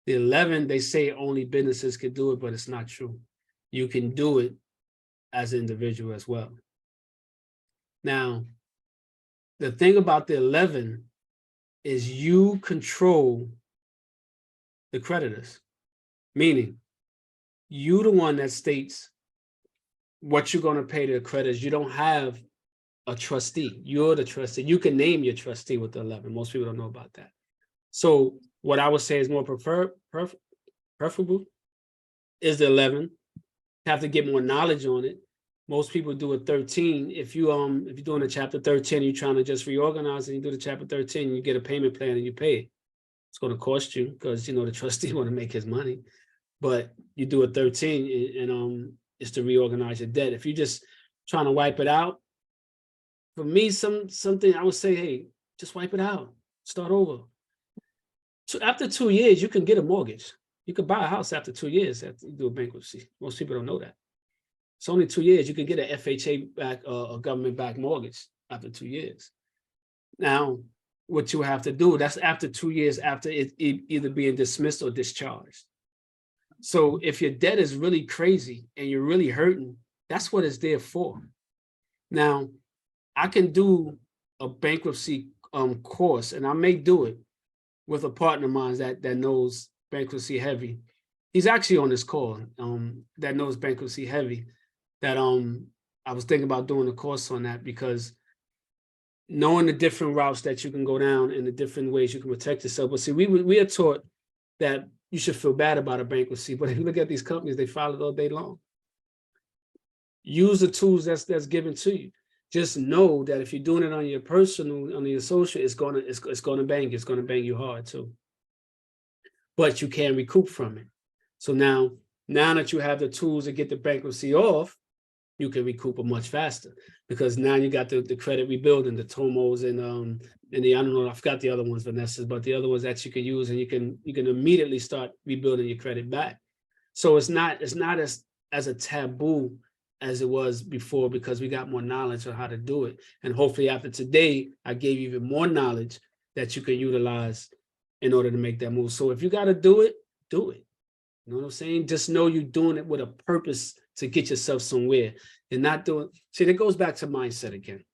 they say only businesses can do it, but it's not true. You can do it as an individual as well. Now, the thing about the 11 is you control the creditors, meaning you the one that states what you're going to pay to the creditors. You don't have a trustee. You're the trustee. You can name your trustee with the 11. Most people don't know about that. So what I would say is more preferable is the 11. Have to get more knowledge on it. Most people do a 13. If you're doing a chapter 13, you're trying to just reorganize and you do the chapter 13, you get a payment plan and you pay it. It's going to cost you because the trustee want to make his money. But you do a 13 and it's to reorganize your debt. If you're just trying to wipe it out, for me, something I would say, hey, just wipe it out. Start over. So after 2 years, you can get a mortgage. You could buy a house after 2 years after you do a bankruptcy. Most people don't know that. It's only 2 years. You can get an FHA back, a government-backed mortgage after 2 years. Now, what you have to do, that's after 2 years after it either being dismissed or discharged. So if your debt is really crazy and you're really hurting, that's what it's there for. Now, I can do a bankruptcy course, and I may do it with a partner of mine that knows bankruptcy heavy. He's actually on this call that knows bankruptcy heavy. That I was thinking about doing a course on that because knowing the different routes that you can go down and the different ways you can protect yourself. But see, we are taught that you should feel bad about a bankruptcy, but if you look at these companies, they file it all day long. Use the tools that's given to you. Just know that if you're doing it on your personal, on your social, it's gonna bang you. It's gonna bang you hard too. But you can recoup from it. So now that you have the tools to get the bankruptcy off, you can recoup it much faster because now you got the credit rebuilding, the Tomos and the I don't know, I forgot the other ones, Vanessa, but the other ones that you can use and you can immediately start rebuilding your credit back. So it's not as a taboo as it was before because we got more knowledge on how to do it. And hopefully after today, I gave you even more knowledge that you can utilize in order to make that move. So if you got to do it, do it. You know what I'm saying? Just know you're doing it with a purpose to get yourself somewhere and not doing. See, that goes back to mindset again.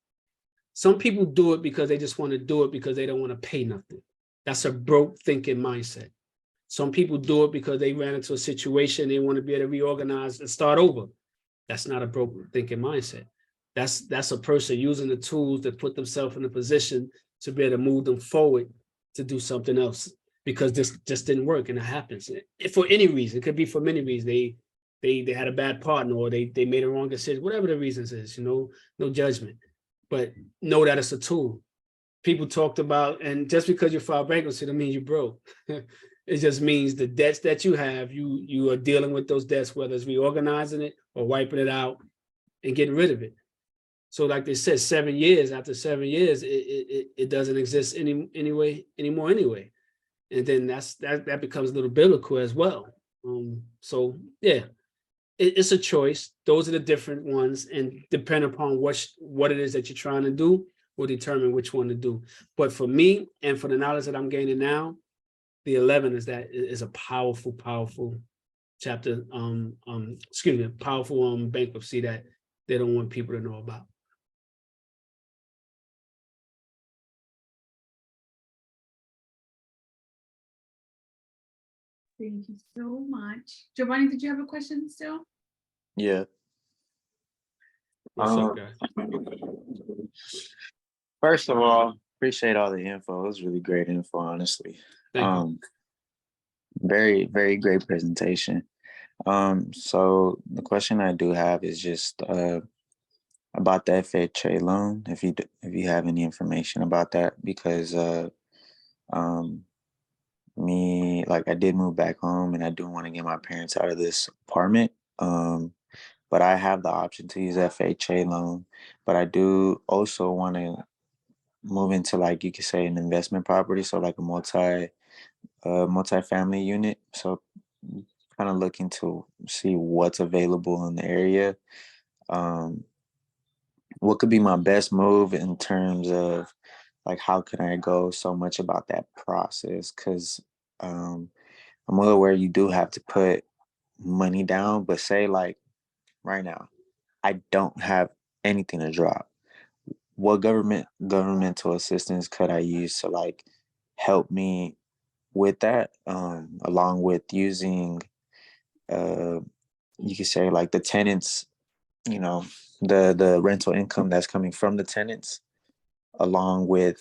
Some people do it because they just want to do it because they don't want to pay nothing. That's a broke thinking mindset. Some people do it because they ran into a situation, they want to be able to reorganize and start over. That's not a broke thinking mindset. That's a person using the tools to put themselves in a position to be able to move them forward to do something else because this just didn't work and it happens. For any reason, it could be for many reasons. They had a bad partner or they made a wrong decision, whatever the reasons is, no judgment. But know that it's a tool. People talked about, and just because you file bankruptcy doesn't mean you broke. It just means the debts that you have, you are dealing with those debts, whether it's reorganizing it or wiping it out and getting rid of it. So like they said, 7 years, after 7 years, it doesn't exist anymore anyway. And then that becomes a little biblical as well. So yeah, it's a choice. Those are the different ones, and depending upon what it is that you're trying to do will determine which one to do. But for me and for the knowledge that I'm gaining now, the 11 is a powerful chapter. Powerful bankruptcy that they don't want people to know about. Thank you so much. Giovanni, did you have a question still? Yeah. What's up, Um, guy? First of all, appreciate all the info. It was really great info, honestly. Thank you. Very, very great presentation. So the question I do have is just about the FHA loan, if you have any information about that, because um me, like, I did move back home and I do want to get my parents out of this apartment. But I have the option to use FHA loan, but I do also want to move into, like, you could say, an investment property, so like a multi-family unit. So kind of looking to see what's available in the area. What could be my best move in terms of, like, how can I go so much about that process? Because I'm well aware you do have to put money down, but say, like, right now, I don't have anything to drop. What governmental assistance could I use to, like, help me with that, along with using, uh, you could say, like, the tenants, you know, the rental income that's coming from the tenants, along with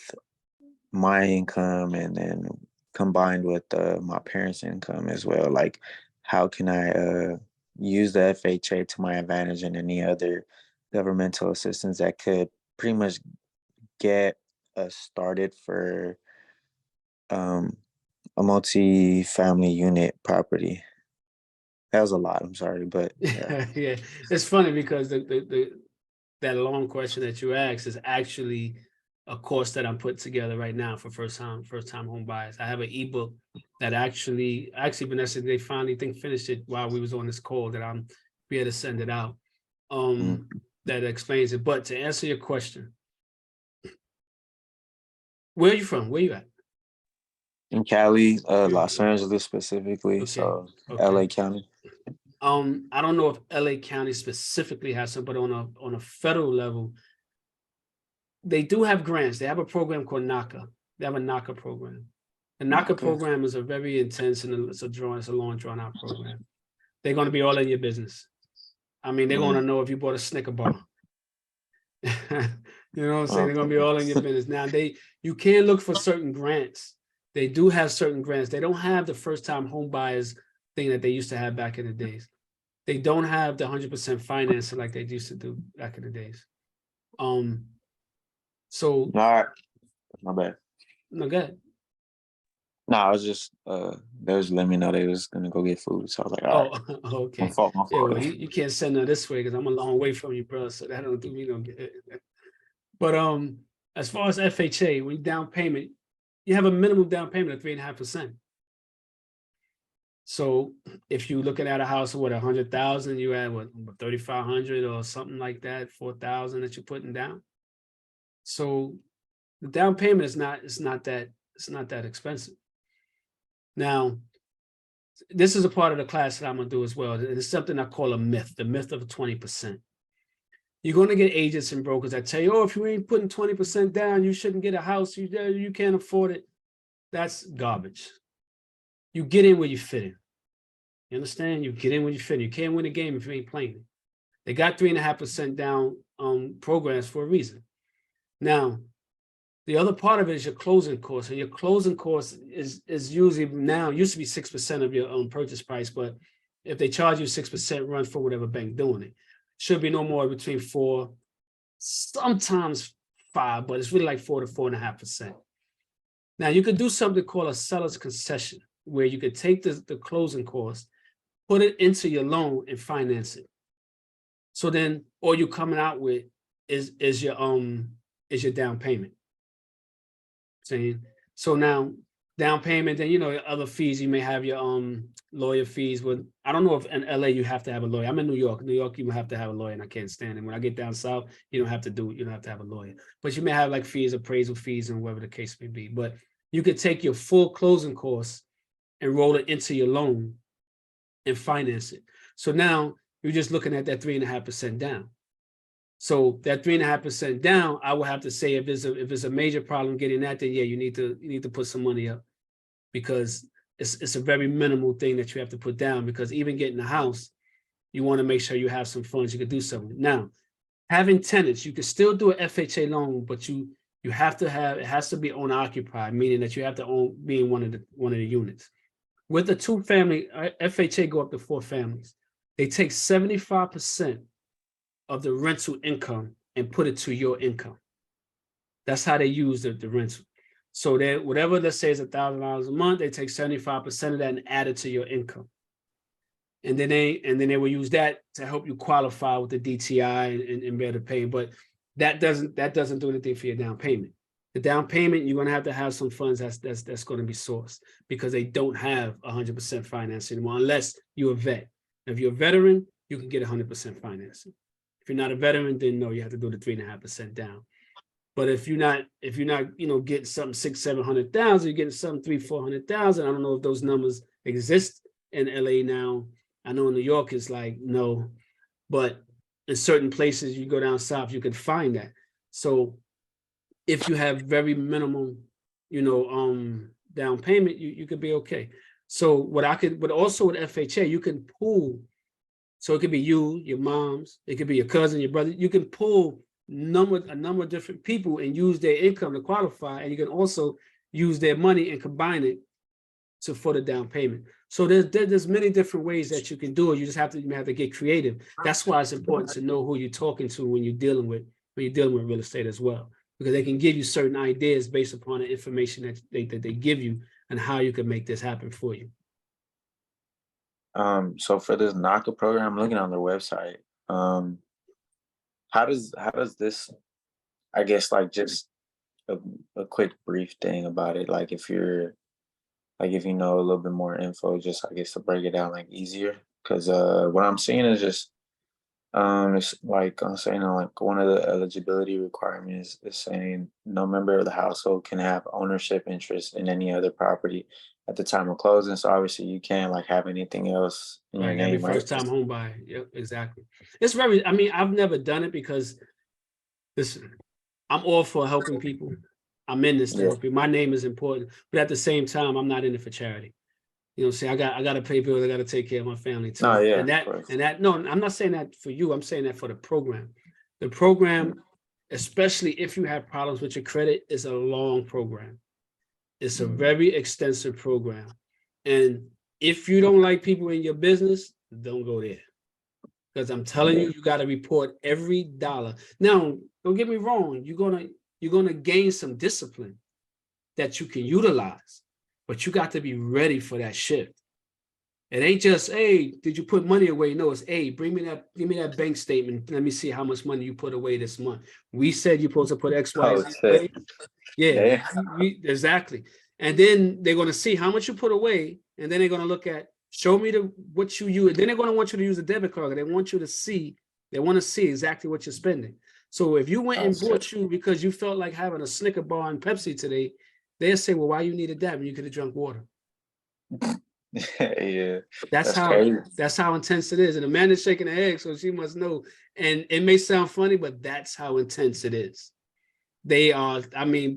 my income, and then combined with my parents' income as well. Like, how can I use the FHA to my advantage, and any other governmental assistance that could pretty much get us started for um, a multi-family unit property. That was a lot. I'm sorry, but yeah. Yeah, it's funny because that long question that you asked is actually a course that I'm putting together right now for first time home buyers. I have an ebook that actually Vanessa, they finally finished it while we was on this call, that I'm be able to send it out. That explains it. But to answer your question, where are you from? Where you at? In Cali, Los Angeles specifically, Okay, so okay. LA County. I don't know if LA County specifically has some, but on a federal level, they do have grants. They have a program called NACA. They have a NACA program. The NACA Okay. program is a very intense and it's a long drawn out program. They're going to be all in your business. I mean, they're going to know if you bought a Snicker bar. You know what I'm saying? They're going to be all in your business. Now, you can look for certain grants. They do have certain grants. They don't have the first time home buyers thing that they used to have back in the days. They don't have the 100% financing like they used to do back in the days. So All right, my bad. no, go ahead. No, I was just they was letting me know they was gonna go get food, so I was like, all right, Oh, okay. my fault. Yeah, well, you can't send her this way because I'm a long way from you, bro. So that don't do me no good. But as far as FHA, when you down payment, you have a minimum down payment of 3.5%. So if you're looking at a house of 100,000, you add 3,500 or something like that, 4,000 that you're putting down. So the down payment is not that expensive. Now, this is a part of the class that I'm gonna do as well. It's something I call a myth, the myth of 20%. You're gonna get agents and brokers that tell you, oh, if you ain't putting 20% down, you shouldn't get a house. You can't afford it. That's garbage. You get in where you fit in. You understand? You get in where you fit in. You can't win a game if you ain't playing it. They got 3.5% down programs for a reason. Now, the other part of it is your closing cost, and your closing cost is usually now used to be 6% of your own purchase price, but if they charge you 6%, run for whatever bank doing it. Should be no more between 4, sometimes 5, but it's really like 4 to 4.5%. Now you could do something called a seller's concession, where you could take the closing cost, put it into your loan and finance it. So then all you're coming out with is your down payment. Saying so now down payment, then other fees. You may have your lawyer fees. But I don't know if in LA you have to have a lawyer. I'm in New York. New York, you have to have a lawyer, and I can't stand it. When I get down south, you don't have to have a lawyer. But you may have like fees, appraisal fees, and whatever the case may be. But you could take your full closing costs and roll it into your loan and finance it. So now you're just looking at that 3.5% down. So that 3.5% down, I will have to say if it's a major problem getting that, then yeah, you need to put some money up, because it's a very minimal thing that you have to put down, because even getting a house, you want to make sure you have some funds you can do something. Now, having tenants, you can still do an FHA loan, but you have to have, it has to be owner occupied, meaning that you have to own, be in one of the units. With the 2-family, FHA go up to 4 families. They take 75% of the rental income and put it to your income. That's how they use the rental. So that whatever, let's say is $1,000 a month, they take 75% of that and add it to your income. And then they will use that to help you qualify with the DTI and be able to pay. But that doesn't do anything for your down payment. The down payment, you're going to have some funds that's going to be sourced, because they don't have 100% financing anymore unless you're a vet. If you're a veteran, you can get 100% financing. If you're not a veteran, then no, you have to do the 3.5% down. But if you're not, getting something 600,000-700,000, you're getting something 300,000-400,000. I don't know if those numbers exist in LA now. I know in New York it's like no, but in certain places you go down south, you can find that. So if you have very minimal, down payment, you could be okay. So but also with FHA, you can pool. So it could be you, your moms, it could be your cousin, your brother. You can pull a number of different people and use their income to qualify, and you can also use their money and combine it for the down payment. So there's many different ways that you can do it. You just have to get creative. That's why it's important to know who you're talking to when you're dealing with real estate as well, because they can give you certain ideas based upon the information that they give you and how you can make this happen for you. So for this NACA program, I'm looking on their website. How does this, I guess, like just a quick brief thing about it, like if you know a little bit more info, just I guess to break it down like easier, because what I'm seeing is just it's like I'm saying, like one of the eligibility requirements is saying no member of the household can have ownership interest in any other property at the time of closing. So obviously you can't like have anything else in your Right, name, every right? first time home buyer. Yep, exactly. It's I've never done it because, listen, I'm all for helping people. I'm in this to Yeah. help people. My name is important, but at the same time, I'm not in it for charity. See, I got to pay bills. I got to take care of my family too. No, yeah, and of course. no, I'm not saying that for you. I'm saying that for the program. The program, especially if you have problems with your credit, is a long program. It's a very extensive program. And if you don't like people in your business, don't go there. Because I'm telling you, you got to report every dollar. Now, don't get me wrong. You're gonna gain some discipline that you can utilize, but you got to be ready for that shift. It ain't just, hey, did you put money away? No, it's, hey, give me that bank statement. Let me see how much money you put away this month. We said you're supposed to put X, Y, Z away. Yeah, exactly. And then they're going to see how much you put away, and then they're going to look at, show me what you use. Then they're going to want you to use a debit card. They want to see exactly what you're spending. So if you went and bought you because you felt like having a Snicker bar and Pepsi today, they'll say, well, why you needed that when you could have drunk water? Yeah, that's how intense it is. And Amanda's shaking her head, so she must know. And it may sound funny, but that's how intense it is. They are,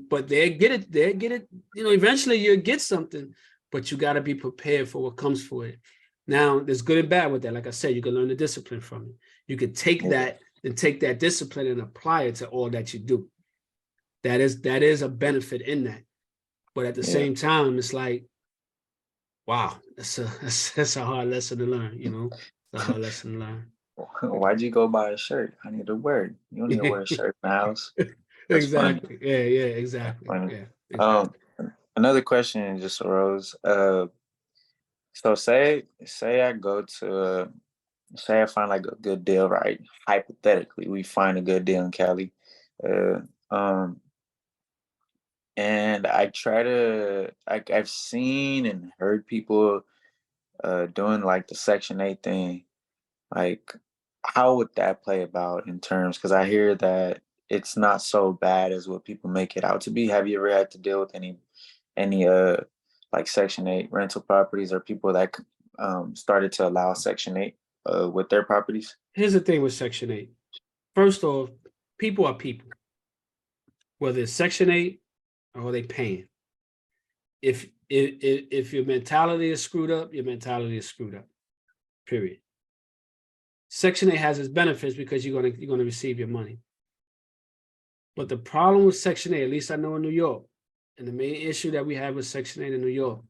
but they get it. Eventually you'll get something, but you got to be prepared for what comes for it. Now, there's good and bad with that. Like I said, you can learn the discipline from it. You can take that and take that discipline and apply it to all that you do. That is a benefit in that. But at the same time, it's like, wow, that's a hard lesson to learn, It's a hard lesson to learn. Why'd you go buy a shirt? I need to wear it. You don't need to wear a shirt in the house. That's exactly. funny. Yeah, exactly. Funny. Yeah. Exactly. Another question just arose. So say I go to say I find like a good deal, right? Hypothetically, we find a good deal in Cali. And I try to, I've seen and heard people doing like the Section 8 thing. Like, how would that play about in terms? Because I hear that it's not so bad as what people make it out to be. Have you ever had to deal with any like Section 8 rental properties or people that started to allow Section 8 with their properties? Here's the thing with Section 8. First off, people are people. Whether it's Section 8 or they paying. If your mentality is screwed up, your mentality is screwed up. Period. Section 8 has its benefits because you're gonna receive your money. But the problem with Section 8, at least I know in New York, and the main issue that we have with Section 8 in New York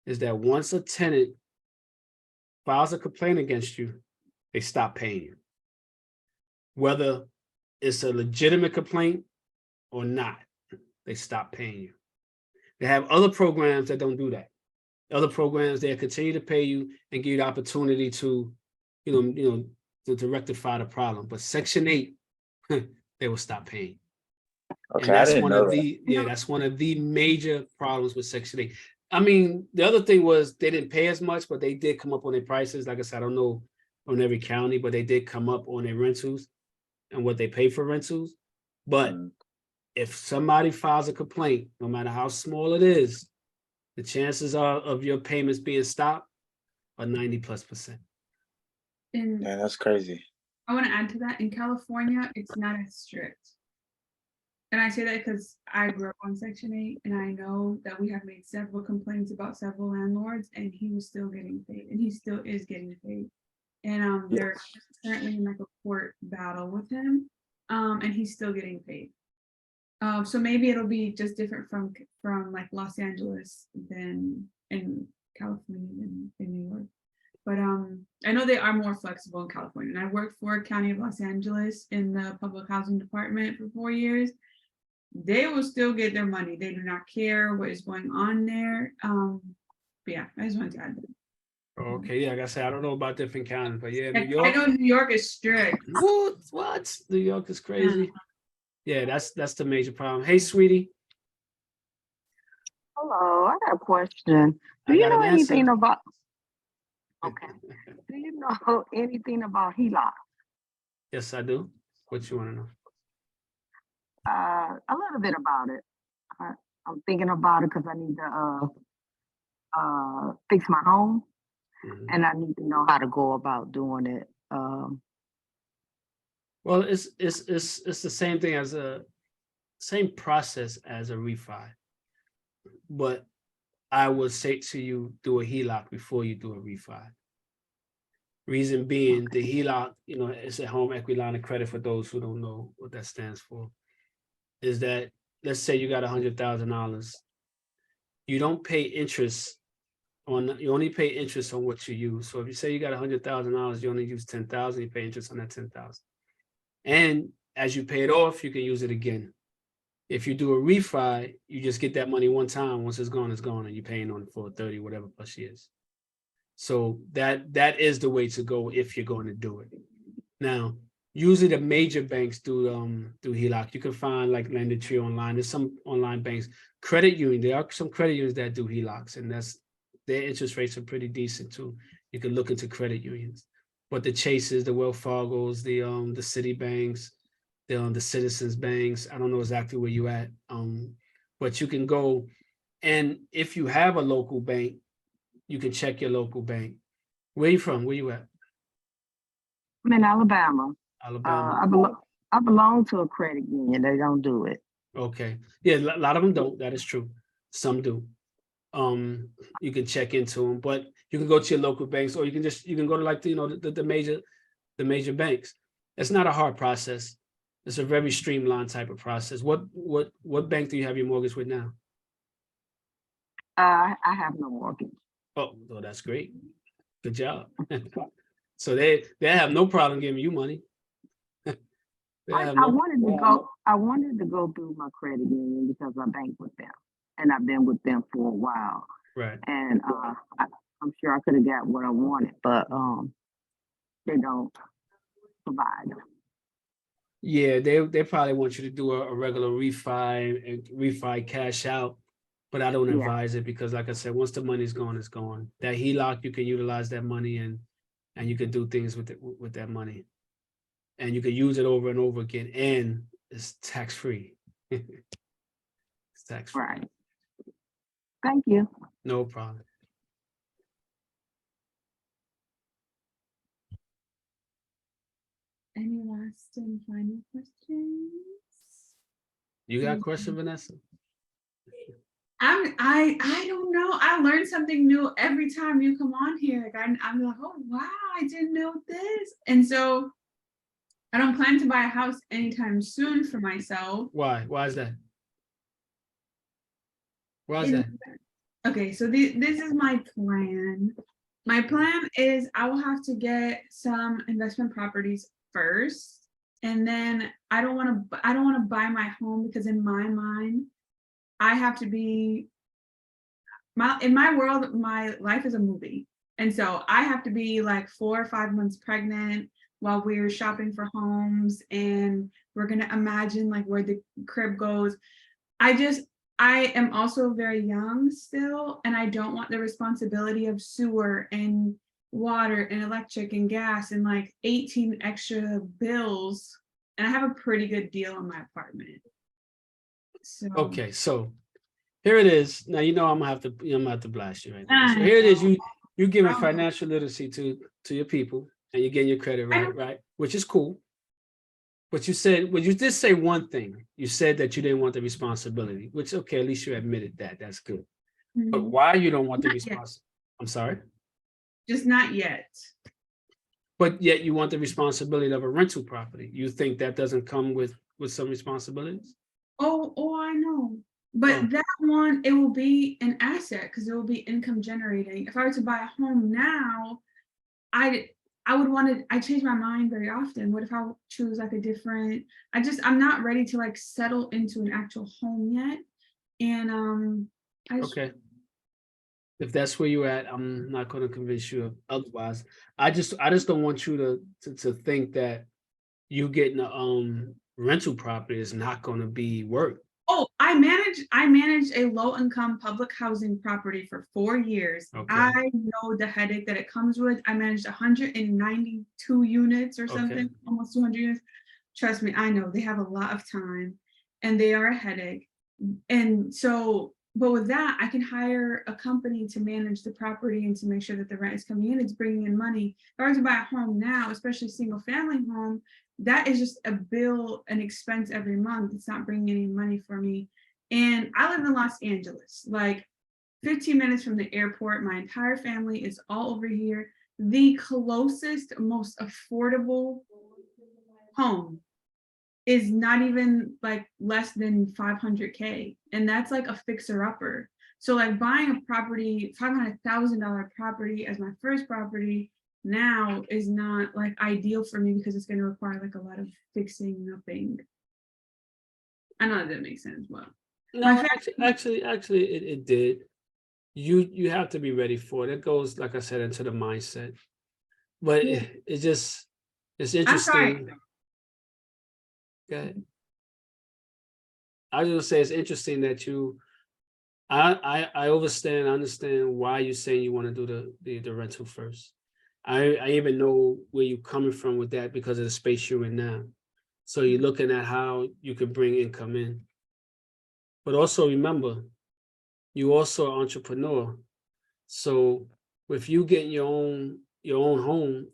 is that once a tenant files a complaint against you, they stop paying you. Whether it's a legitimate complaint or not, they stop paying you. They have other programs that don't do that. Other programs, they continue to pay you and give you the opportunity to, to rectify the problem. But Section 8, they will stop paying. Okay, And I that's didn't one know of that. that's one of the major problems with Section 8. I mean, the other thing was they didn't pay as much, but they did come up on their prices. Like I said, I don't know on every county, but they did come up on their rentals and what they pay for rentals. But Mm. if somebody files a complaint, no matter how small it is, the chances are of your payments being stopped are 90+%. And Yeah, that's crazy. I want to add to that, in California, it's not as strict. And I say that because I grew up on Section 8 and I know that we have made several complaints about several landlords and he was still getting paid and he still is getting paid. And they're currently in like a court battle with him, and he's still getting paid. So maybe it'll be just different from like Los Angeles than in California than in New York. But I know they are more flexible in California. And I worked for County of Los Angeles in the public housing department for 4 years. They will still get their money. They do not care what is going on there. But yeah, I just wanted to add that. Okay, yeah, like I said, I don't know about different counties, but yeah, New I York. know New York is strict. What? New York is crazy. Yeah, that's the major problem. Hey, sweetie. Hello, I got a question. I Do you got know an anything answer. about, okay, do you know anything about HELOC? Yes, I do. What you want to know? A little bit about it. I'm thinking about it because I need to fix my home Mhm. and I need to know how to go about doing it. Well, it's the same thing as same process as a refi, but I would say to you, do a HELOC before you do a refi. Reason being, the HELOC, it's a home equity line of credit for those who don't know what that stands for. Is that, let's say you got $100,000, you don't pay interest you only pay interest on what you use. So if you say you got $100,000, you only use 10,000, you pay interest on that 10,000. And as you pay it off, you can use it again. If you do a refi, you just get that money one time. Once it's gone, and you're paying on it for 30, whatever plus years. So that is the way to go if you're going to do it. Now, usually the major banks do HELOC. You can find like LendingTree online. There's some online banks. Credit union, there are some credit unions that do HELOCs, and their interest rates are pretty decent too. You can look into credit unions. But the Chases, the Wells Fargos, the Citibanks, the Citizens banks, I don't know exactly where you at. But you can go, and if you have a local bank, you can check your local bank. Where you from? Where you at? I'm in Alabama. Alabama. I belong to a credit union. They don't do it. Okay. Yeah, a lot of them don't. That is true. Some do. You can check into them, but you can go to your local banks, or you can go to like the major banks. It's not a hard process. It's a very streamlined type of process. What bank do you have your mortgage with now? I have no mortgage. Oh, well, that's great. Good job. So they have no problem giving you money. I wanted to go through my credit union because I bank with them and I've been with them for a while. Right. And I'm sure I could have got what I wanted, but they don't provide. Yeah, they probably want you to do a regular refi and refi cash out, but I don't Yeah. advise it because, like I said, once the money's gone, it's gone. That HELOC, you can utilize that money and you can do things with it with that money, and you can use it over and over again, and it's tax free. It's tax free. Right. Thank you. No problem. Any last and final questions? You got a question, Vanessa? I don't know. I learn something new every time you come on here. Like I'm like, oh wow, I didn't know this. And so I don't plan to buy a house anytime soon for myself. Why? Why is that? Why is In- that? Okay, so this is my plan. My plan is I will have to get some investment properties first, and then I don't want to buy my home because in my mind, I have to be in my world, my life is a movie. And so I have to be like 4 or 5 months pregnant while we're shopping for homes and we're gonna imagine like where the crib goes. I am also very young still, and I don't want the responsibility of sewer and water and electric and gas and like 18 extra bills. And I have a pretty good deal on my apartment. So Okay, so here it is. Now you know I'm gonna have to blast you right now. So I here it is. know. You're giving Oh. financial literacy to your people, and you're getting your credit I right, right? Which is cool. But you did say one thing. You said that you didn't want the responsibility, which okay, at least you admitted that. That's good. But Mhm. why you don't want the Not yet. responsibility? I'm sorry. Just not yet. But yet you want the responsibility of a rental property. You think that doesn't come with some responsibilities? Oh, I know. But Oh. that one, it will be an asset because it will be income generating. If I were to buy a home now, I would want to, I change my mind very often. What if I choose like a different, I'm not ready to like settle into an actual home yet. And Okay. If that's where you're at, I'm not going to convince you of otherwise. I just don't want you to think that you getting a rental property is not going to be work. Oh, I managed a low-income public housing property for 4 years. Okay. I know the headache that it comes with. I managed 192 units or something, almost 200 units. Trust me, I know they have a lot of time and they are a headache. And so, but with that, I can hire a company to manage the property and to make sure that the rent is coming in, it's bringing in money. If I were to buy a home now, especially single family home, that is just a bill, an expense every month. It's not bringing any money for me. And I live in Los Angeles, like 15 minutes from the airport. My entire family is all over here. The closest, most affordable home is not even like less than 500K. And that's like a fixer upper. So like buying a property, $500,000 property as my first property now is not like ideal for me because it's going to require like a lot of fixing upping. I know that makes sense. Well, No, actually, it did. You have to be ready for it. It goes, like I said, into the mindset. But Yeah. it's I'm sorry. interesting. Okay. I was gonna say it's interesting that I understand why you're saying you want to do the rental first. I even know where you're coming from with that because of the space you're in now. So you're looking at how you can bring income in. But also remember, you also an entrepreneur. So if you getting your own home,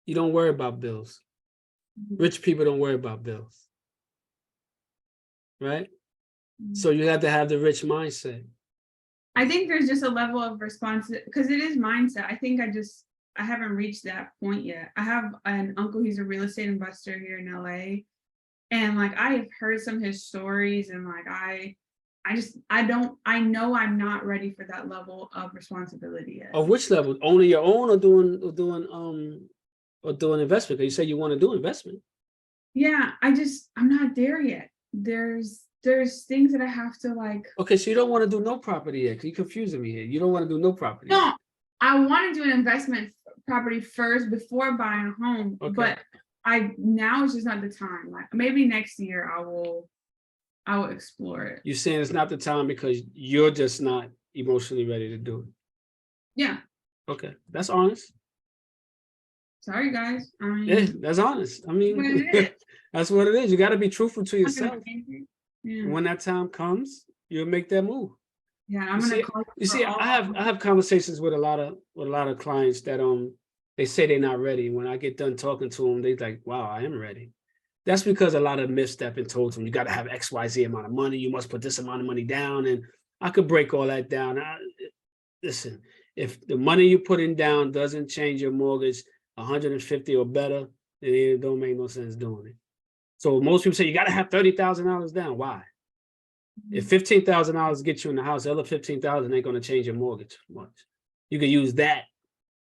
you don't worry about bills. Rich people don't worry about bills. Right? So you have to have the rich mindset. I think there's just a level of responsibility because it is mindset. I think I haven't reached that point yet. I have an uncle, he's a real estate investor here in LA. And like I have heard some of his stories and like I know I'm not ready for that level of responsibility yet. Of which level? Owning your own or doing investment? Because you say you want to do investment. Yeah, I'm not there yet. There's things that I have to like. Okay, so you don't want to do no property yet. You're confusing me here. You don't want to do no property. No, I want to do an investment property first before buying a home. Okay. But now is just not the time. Like maybe next year I will explore it. You're saying it's not the time because you're just not emotionally ready to do it. Yeah. Okay, that's honest. Sorry, guys. I mean, Yeah, that's honest. I mean, what it is. that's what it is. You got to be truthful to I'm not gonna yourself. change it. Yeah. When that time comes, you'll make that move. Yeah, I'm gonna call You for see, all- I have conversations with a lot of clients that they say they're not ready. When I get done talking to them, they're like, "Wow, I am ready." That's because a lot of myths that have been told to them. You got to have XYZ amount of money. You must put this amount of money down, and I could break all that down. Listen, if the money you put in down doesn't change your mortgage 150 or better, then it don't make no sense doing it. So most people say you got to have $30,000 down. Why? If $15,000 gets you in the house, the other 15,000 ain't going to change your mortgage much. You can use that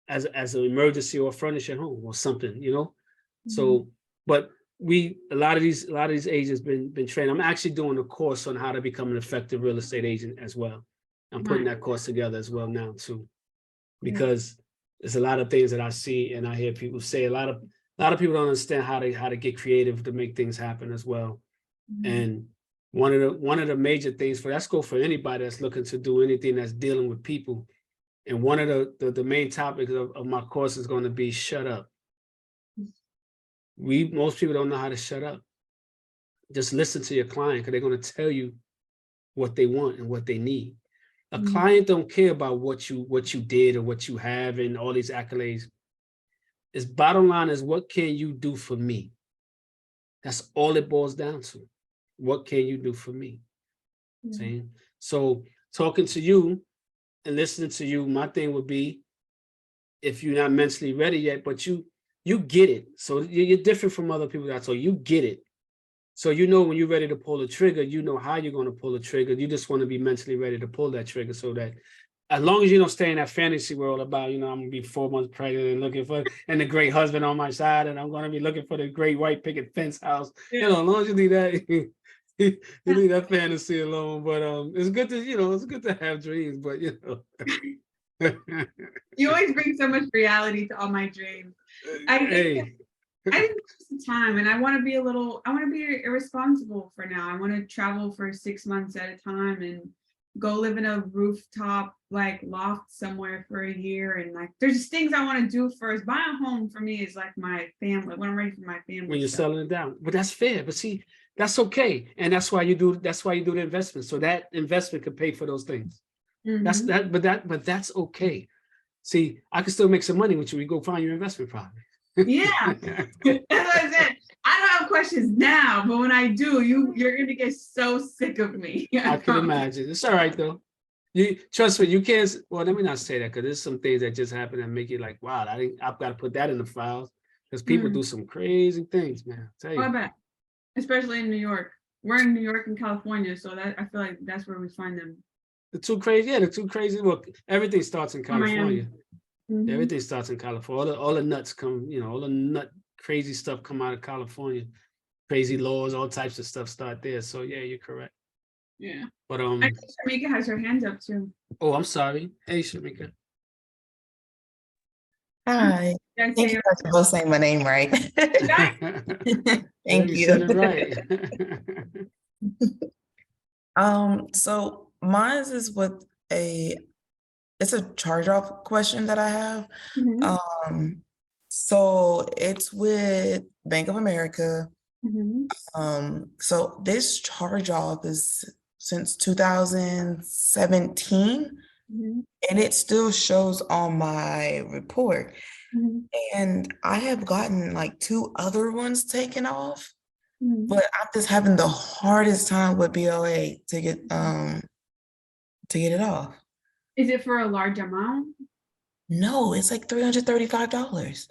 as an emergency or furnish your home or something, you know. So, but a lot of these agents been trained. I'm actually doing a course on how to become an effective real estate agent as well. I'm putting that course together as well now too, because there's a lot of things that I see and I hear people say. A lot of people don't understand how to get creative to make things happen as well. And one of the major things that's go for anybody that's looking to do anything that's dealing with people. And one of the main topics of my course is going to be shut up. Most people don't know how to shut up. Just listen to your client, because they're going to tell you what they want and what they need. A client don't care about what you did or what you have and all these accolades. Its bottom line is, what can you do for me? That's all it boils down to. What can you do for me? See? So talking to you and listening to you, my thing would be, if you're not mentally ready yet, but you get it. So you're different from other people. So you get it. So you know when you're ready to pull the trigger, you know how you're going to pull the trigger. You just want to be mentally ready to pull that trigger, so that as long as you don't stay in that fantasy world about, I'm going to be 4 months pregnant and looking for and the great husband on my side, and I'm going to be looking for the great white picket fence house. As long as you leave that, you leave that fantasy alone. But it's good to, it's good to have dreams, but You always bring so much reality to all my dreams. I think it's the time, and I want to be irresponsible for now. I want to travel for 6 months at a time and go live in a rooftop like loft somewhere for a year. And like, there's just things I want to do first. Buying a home for me is like my family, when I'm ready for my family. When you're selling it down, but that's fair. But see, that's okay, and that's why you do the investment, so that investment could pay for those things. But that's okay. See, I can still make some money with you. We go find your investment property. Yeah, that's what I said. I don't have questions now, but when I do, you're gonna get so sick of me. I can imagine. It's all right though. You trust me. You can't. Well, let me not say that, because there's some things that just happen that make you like, wow, I've got to put that in the files, because people do some crazy things, man. I'll tell you. I bet, especially in New York. We're in New York and California, so that I feel like that's where we find them. The two crazy. Look, everything starts in California. Everything starts in California. All the nuts come, all the nut crazy stuff come out of California. Crazy laws, all types of stuff start there. So yeah, you're correct. Yeah. But I think Shamika has her hands up too. Oh, I'm sorry. Hey, Shamika. Hi. Thank you for both saying my name right. Thank you. Said it right. So mine is with it's a charge-off question that I have. So it's with Bank of America. So this charge-off is since 2017, and it still shows on my report. And I have gotten like 2 other ones taken off, but I'm just having the hardest time with BOA to get it off. Is it for a large amount? No, it's like $335.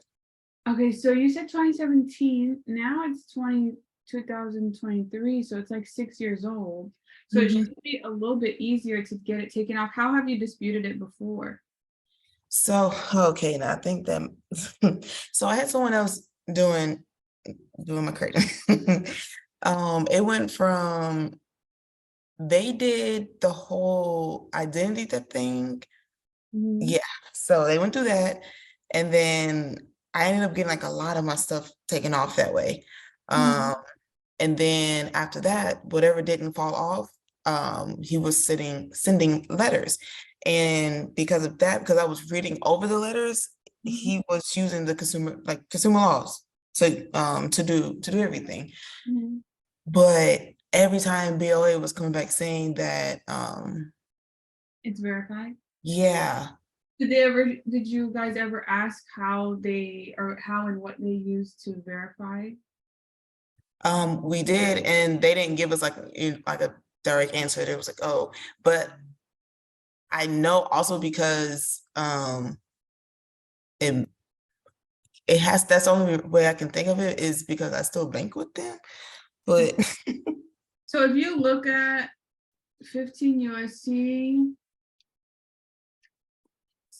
Okay, so you said 2017. Now it's 2023, so it's like 6 years old. So it should be a little bit easier to get it taken off. How have you disputed it before? So, okay, now I think that, so I had someone else doing my credit. It went from, they did the whole identity theft thing. Yeah, so they went through that, and then I ended up getting like a lot of my stuff taken off that way. And then after that, whatever didn't fall off, he was sending letters. And because of that, because I was reading over the letters, he was using the consumer laws to do everything. But every time BOA was coming back saying that it's verified. Yeah. Did you guys ever ask how and what they used to verify? We did, and they didn't give us like a direct answer. It was like, oh, but I know also because it has, that's the only way I can think of it is because I still bank with them. But So if you look at 15 USC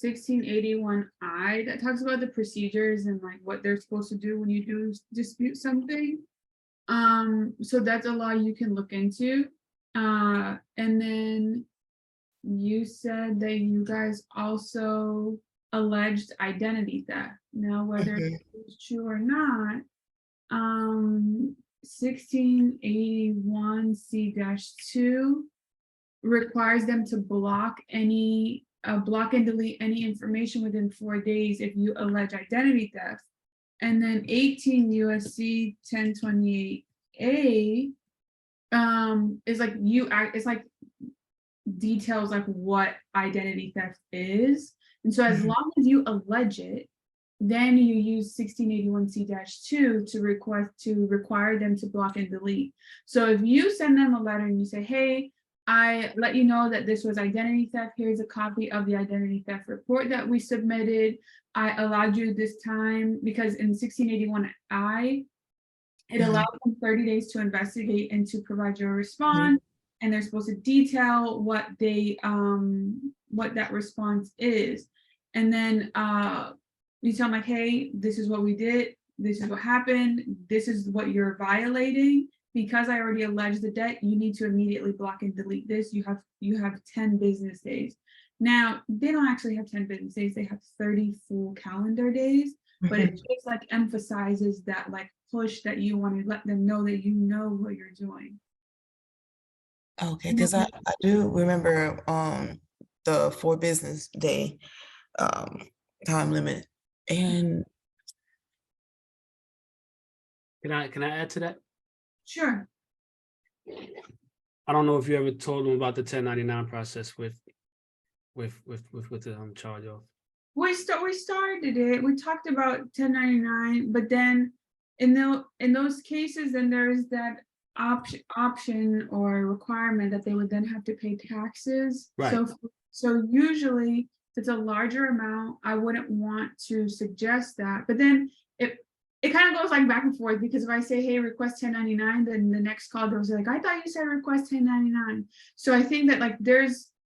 1681I, that talks about the procedures and like what they're supposed to do when you do dispute something. So that's a law you can look into. And then you said that you guys also alleged identity theft. Now, whether it's true or not, 1681C-2 requires them to block and delete any information within 4 days if you allege identity theft. And then 18 USC 1028A is like it's like details like what identity theft is. And so as long as you allege it, then you use 1681C-2 to require them to block and delete. So if you send them a letter and you say, hey, I let you know that this was identity theft. Here's a copy of the identity theft report that we submitted. I allowed you this time because in 1681I, it allows them 30 days to investigate and to provide you a response. And they're supposed to detail what they what that response is. And then you tell them like, hey, this is what we did, this is what happened, this is what you're violating. Because I already alleged the debt, you need to immediately block and delete this. You have 10 business days. Now, they don't actually have 10 business days, they have 30 full calendar days, but it just like emphasizes that like push that you want to let them know that you know what you're doing. okay, because I do remember the 4 business day time limit. And Can I add to that? Sure. I don't know if you ever told them about the 1099 process with the charge off. We started it. We talked about 1099, but then in those cases, then there's that option or requirement that they would then have to pay taxes. Right. So usually if it's a larger amount, I wouldn't want to suggest that. But then it kind of goes like back and forth, because if I say, hey, request 1099, then the next call goes like, I thought you said request 1099. So I think that like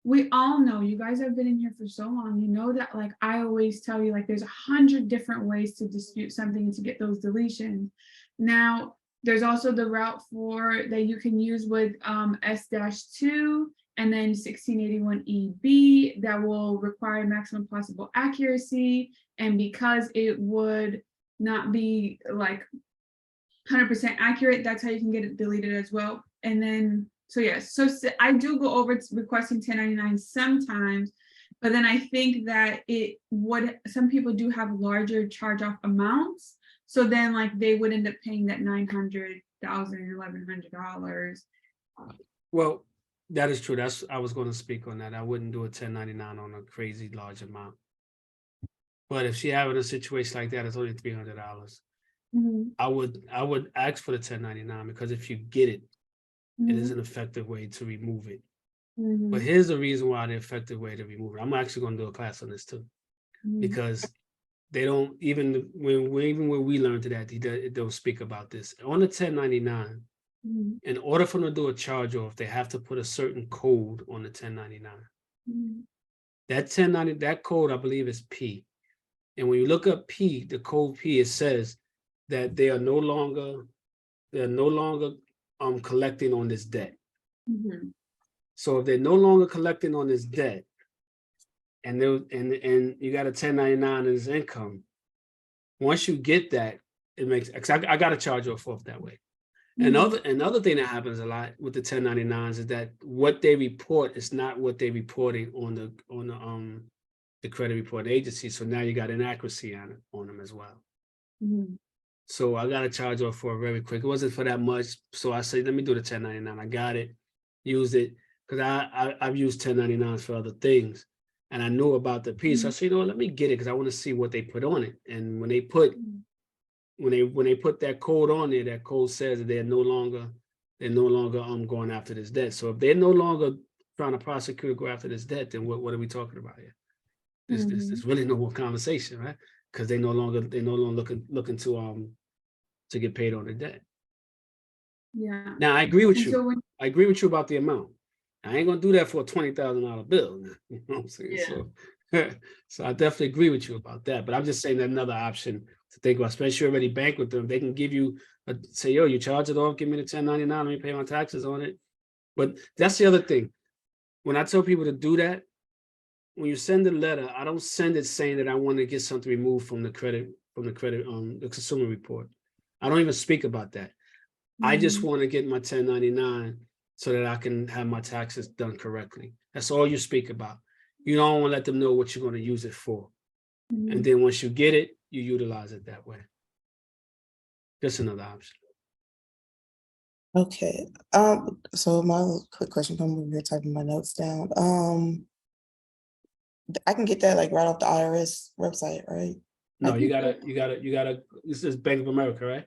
we all know, you guys have been in here for so long, you know that like I always tell you like there's 100 different ways to dispute something and to get those deletions. Now, there's also the route that you can use with S-2 and then 1681EB that will require maximum possible accuracy. And because it would not be like 100% accurate, that's how you can get it deleted as well. And then, so yes, so I do go over to requesting 1099 sometimes, but then I think that some people do have larger charge off amounts. So then like they would end up paying that $900, $1,100. Well, that is true. I was going to speak on that. I wouldn't do a 1099 on a crazy large amount. But if she having a situation like that, it's only $300. I would ask for the 1099, because if you get it, it is an effective way to remove it. But here's the reason why the effective way to remove it. I'm actually going to do a class on this too, because they don't even when we learned that they don't speak about this on the 1099. In order for them to do a charge off, they have to put a certain code on the 1099. That code, I believe, is P. And when you look up P, the code P, it says that they are no longer collecting on this debt. So if they're no longer collecting on this debt, and you got a 1099 as income, once you get that, it makes, I got to charge off that way. Another thing that happens a lot with the 1099s is that what they report is not what they're reporting on the credit reporting agency. So now you got inaccuracy on them as well. So I got to charge off for it very quick. It wasn't for that much. So I said, let me do the 1099. I got it, use it, because I've used 1099s for other things. And I knew about the piece. So I said, let me get it, because I want to see what they put on it. And when they put that code on there, that code says that they're no longer they're no longer going after this debt. So if they're no longer trying to prosecute or go after this debt, then what are we talking about here? There's really no more conversation, right? Because they no longer looking to get paid on the debt. Yeah. Now I agree with And you. so when, I agree with you about the amount. I ain't gonna do that for a $20,000 bill. You know what I'm saying? Yeah. So I definitely agree with you about that. But I'm just saying that another option to think about, especially you already bank with them. They can give you say, yo, you charge it off, give me the 1099, let me pay my taxes on it. But that's the other thing. When I tell people to do that, when you send a letter, I don't send it saying that I want to get something removed from the the consumer report. I don't even speak about that. I just want to get my 1099 so that I can have my taxes done correctly. That's all you speak about. You don't want to let them know what you're going to use it for. And then once you get it, you utilize it that way. Just another option. Okay, so my quick question, I'm over here typing my notes down. I can get that like right off the IRS website, right? No, you gotta, this is Bank of America, right?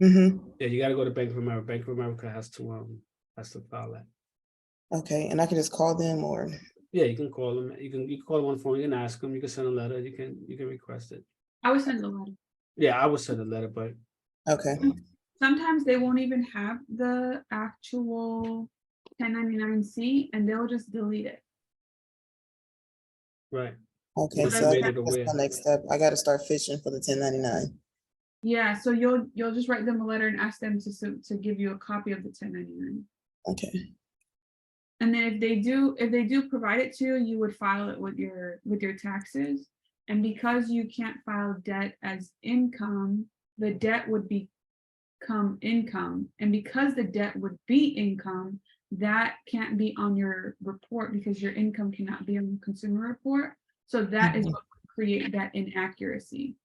Mm-hmm. Yeah, you gotta go to Bank of America. Bank of America has to file that. Okay, and I can just call them or, Yeah, you can call them. You can call them on the phone. You can ask them. You can send a letter. You can request it. I would send a letter. Yeah, I would send a letter, but okay, Sometimes they won't even have the actual 1099-C and they'll just delete it. right. okay, Once you so made it that's aware. my next step. I gotta start fishing for the 1099. Yeah, so you'll just write them a letter and ask them to give you a copy of the 1099. Okay, And then if they do provide it to you, you would file it with your taxes. And because you can't file debt as income, the debt would become income. And because the debt would be income, that can't be on your report because your income cannot be on the consumer report. So that is what would create that inaccuracy.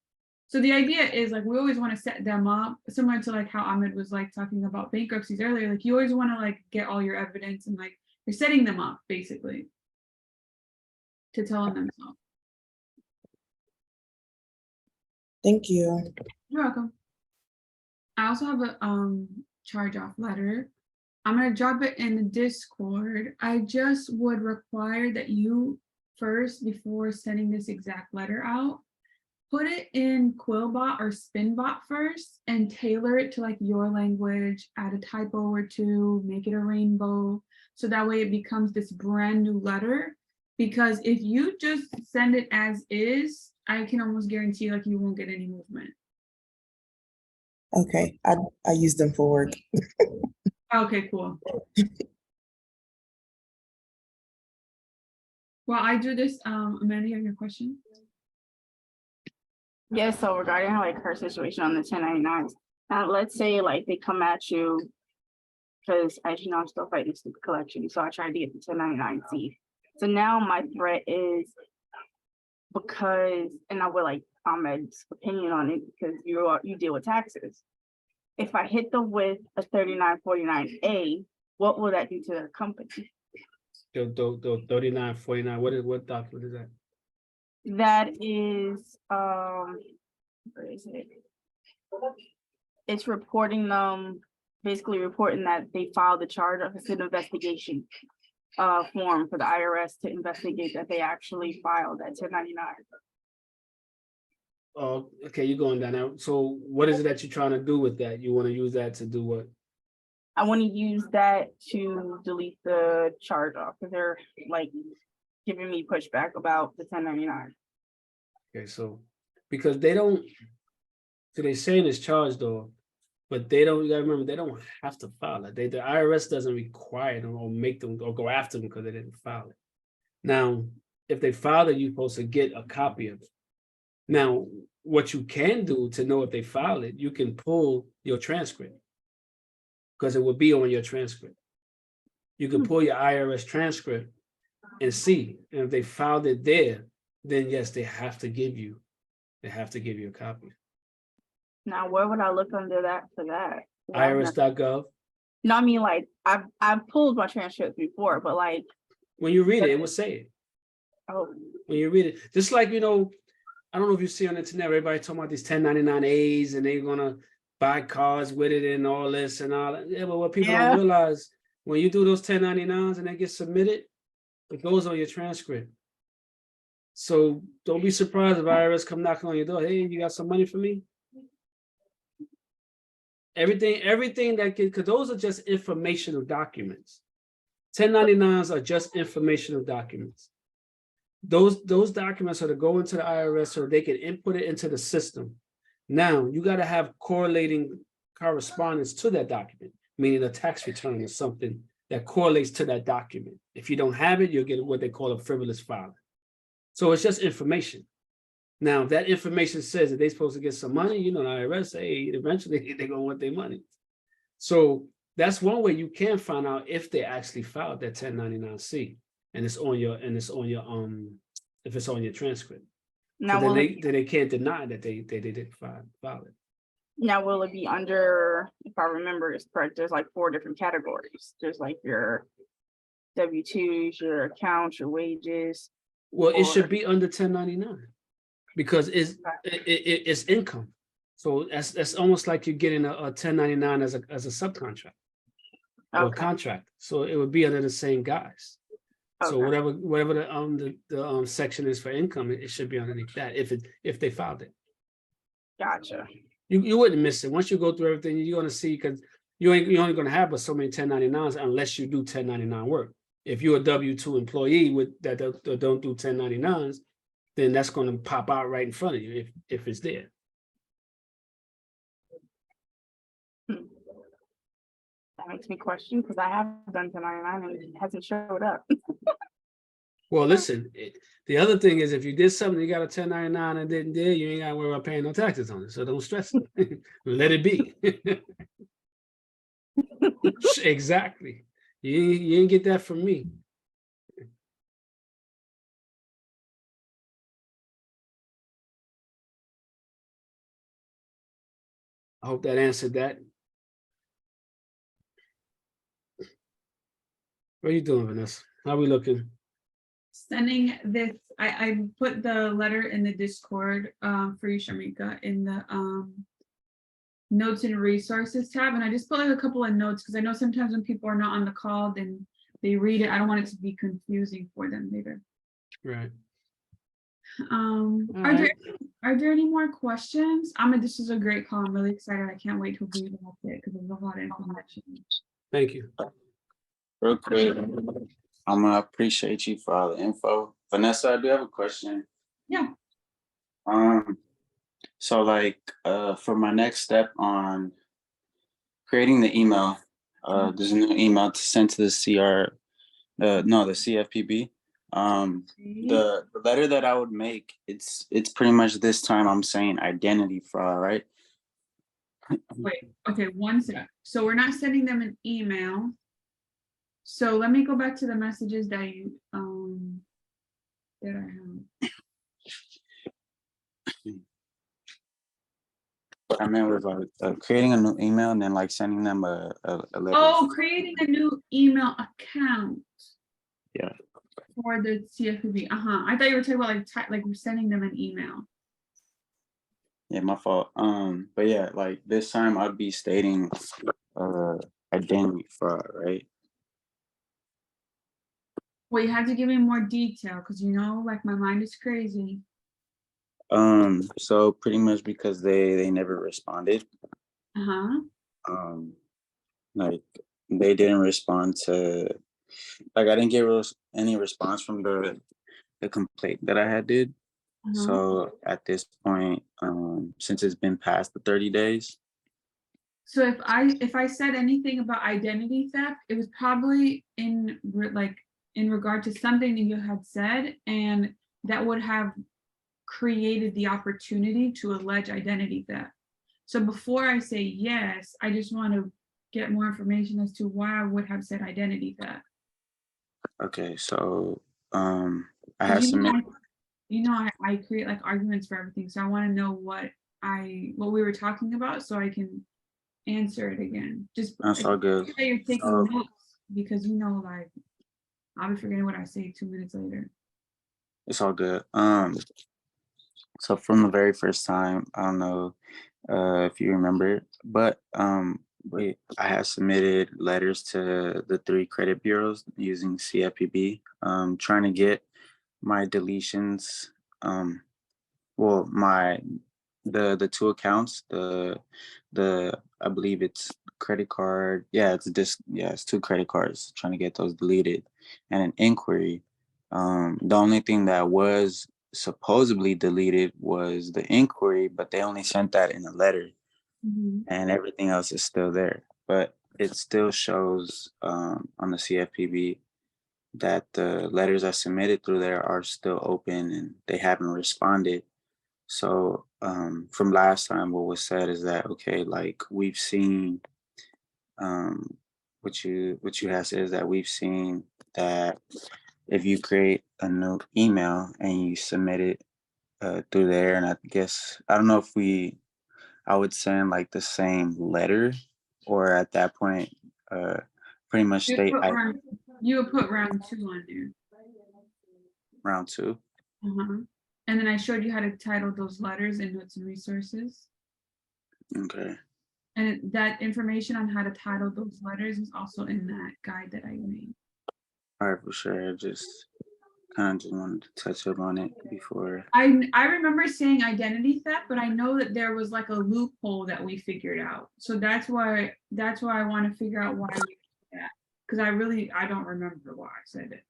So the idea is like we always want to set them up similar to like how Ahmed was like talking about bankruptcies earlier. Like you always want to like get all your evidence and like you're setting them up basically to tell them themselves. thank you. You're welcome. I also have a charge off letter. I'm gonna drop it in the Discord. I just would require that you first, before sending this exact letter out, put it in Quillbot or Spinbot first and tailor it to like your language, add a typo or two, make it a rainbow. So that way it becomes this brand new letter. Because if you just send it as is, I can almost guarantee like you won't get any movement. Okay, I use them for work. Okay, cool. Well, I do this, Amanda, you have your question? Yeah, so regarding like her situation on the 1099s, let's say like they come at you, because as you know, I'm still fighting stupid collection, so I tried to get the 1099-C. So now my threat is because, and I would like Ahmed's opinion on it because you deal with taxes. If I hit them with a 3949A, what will that do to the company? The 3949. What document is that? That is, where is it? It's reporting them, basically reporting that they filed the charge of an investigation form for the IRS to investigate that they actually filed that 1099. Oh, okay, you're going down now. So what is it that you're trying to do with that? You want to use that to do what? I want to use that to delete the charge off because they're like giving me pushback about the 1099. Okay, so because they don't, so they're saying it's charged off, but they don't, you gotta remember, they don't have to file it. The IRS doesn't require them or make them or go after them because they didn't file it. Now, if they filed it, you're supposed to get a copy of it. Now, what you can do to know if they filed it, you can pull your transcript because it will be on your transcript. You can pull your IRS transcript and see, and if they filed it there, then yes, they have to give you a copy. Now, where would I look under that for that? IRS.gov. No, I mean like I've pulled my transcripts before, but like When you read it, it will say it. oh When you read it, just like, you know, I don't know if you see on the internet, everybody talking about these 1099As and they're gonna buy cars with it and all this and all that. Yeah, but what people Yeah. don't realize, when you do those 1099s and they get submitted, it goes on your transcript. So don't be surprised if IRS come knocking on your door. Hey, you got some money for me? Everything that can, because those are just informational documents. 1099s are just informational documents. Those documents are to go into the IRS so they can input it into the system. Now, you got to have correlating correspondence to that document, meaning a tax return or something that correlates to that document. If you don't have it, you'll get what they call a frivolous filing. So it's just information. Now, if that information says that they're supposed to get some money, you know, the IRS, hey, eventually they're going to want their money. So that's one way you can find out if they actually filed that 1099-C and it's on your, if it's on your transcript. Now, So will then it, they can't deny that they didn't file it. now will it be under, if I remember it's correct, there's like 4 different categories. There's like your W-2s, your accounts, your wages. Well, it should or- be under 1099 because it's income. So that's almost like you're getting a 1099 as a subcontract or Okay, contract. So it would be under the same guise. So okay, whatever the section is for income, it should be underneath that if they filed it. gotcha. You wouldn't miss it. Once you go through everything, you're gonna see, because you're only gonna have but so many 1099s unless you do 1099 work. If you're a W-2 employee with that don't do 1099s, then that's gonna pop out right in front of you if it's there. That makes me question, because I have done 1099 and it hasn't showed up. Well, listen, the other thing is if you did something, you got a 1099 and didn't do, you ain't gotta worry about paying no taxes on it. So don't stress it. Let it be. Exactly. You ain't get that from me. I hope that answered that. What are you doing, Vanessa? How we looking? Sending this, I put the letter in the Discord for you, Shamika, in the notes and resources tab. And I just put like a couple of notes because I know sometimes when people are not on the call, then they read it. I don't want it to be confusing for them later. Right. Are there any more questions? This is a great call. I'm really excited. I can't wait to read about it because there's a lot of information. Thank you. Real quick, I'm gonna appreciate you for all the info. Vanessa, I do have a question. Yeah. So like for my next step on creating the email, there's a new email to send to the the CFPB. The letter that I would make, it's pretty much this time I'm saying identity fraud, right? Wait, okay, one sec. So we're not sending them an email. So let me go back to the messages that you that I have. What I meant was like creating a new email and then like sending them a letter. Oh, creating a new email account. Yeah. For the CFPB. I thought you were talking about like we're sending them an email. Yeah, my fault. But yeah, like this time I'd be stating identity fraud, right? Well, you have to give me more detail because like my mind is crazy. So pretty much because they never responded. Like they didn't respond to, like I didn't get any response from the complaint that I had did. So at this point, since it's been past the 30 days. So if I said anything about identity theft, it was probably in regard to something that you had said, and that would have created the opportunity to allege identity theft. So before I say yes, I just want to get more information as to why I would have said identity theft. Okay, so I have some. I create like arguments for everything, so I want to know what we were talking about so I can answer it again. Just that's all good. You're taking notes because like I'll be forgetting what I say 2 minutes later. It's all good. So from the very first time, I don't know, if you remember. But I have submitted letters to the 3 credit bureaus using CFPB, trying to get my deletions. Well, the 2 accounts, the I believe it's credit card. Yeah, it's 2 credit cards. Trying to get those deleted, and an inquiry. The only thing that was supposedly deleted was the inquiry, but they only sent that in a letter, Mhm. and everything else is still there. But it still shows on the CFPB that the letters I submitted through there are still open and they haven't responded. So from last time, what was said is that okay, like we've seen what you have said is that we've seen that if you create a new email and you submit it through there, and I guess I don't know if I would send like the same letter, or at that point, pretty much You state put round, you would put round 2 on there. round 2. Uh-huh. And then I showed you how to title those letters in notes and resources. Okay. And that information on how to title those letters is also in that guide that I made. All right, for sure. I just kind of just wanted to touch up on it before. I remember saying identity theft, but I know that there was like a loophole that we figured out. So that's why I want to figure out why we did that. Because I don't remember why I said it.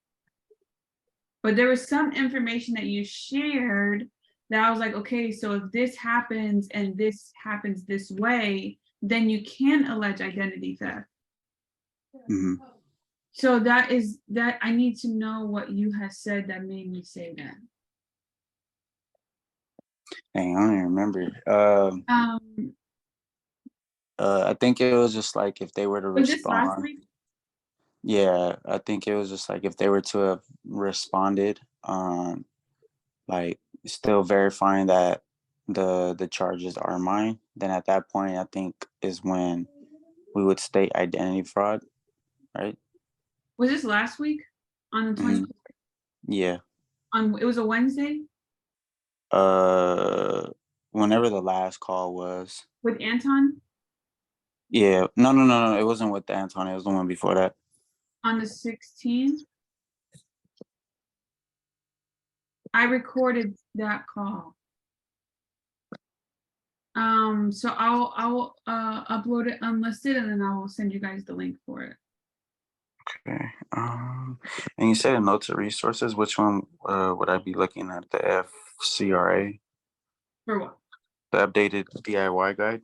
But there was some information that you shared that I was like, okay, so if this happens and this happens this way, then you can allege identity theft. Mhm. So that I need to know what you have said that made me say that. Dang, I don't even remember. I think it was just like if they were to Was this last respond. week? Yeah, I think it was just like if they were to have responded, like still verifying that the charges are mine, then at that point I think is when we would state identity fraud, right? Was this last week? On the 20th? Mhm. Yeah. It was a Wednesday Uh, Whenever the last call was. with Anton Yeah. No. It wasn't with Anton. It was the one before that. on the 16th. I recorded that call. So I'll upload it unlisted and then I will send you guys the link for it. Okay. And you said in notes and resources, which one would I be looking at? The FCRA, For what? the updated DIY guide?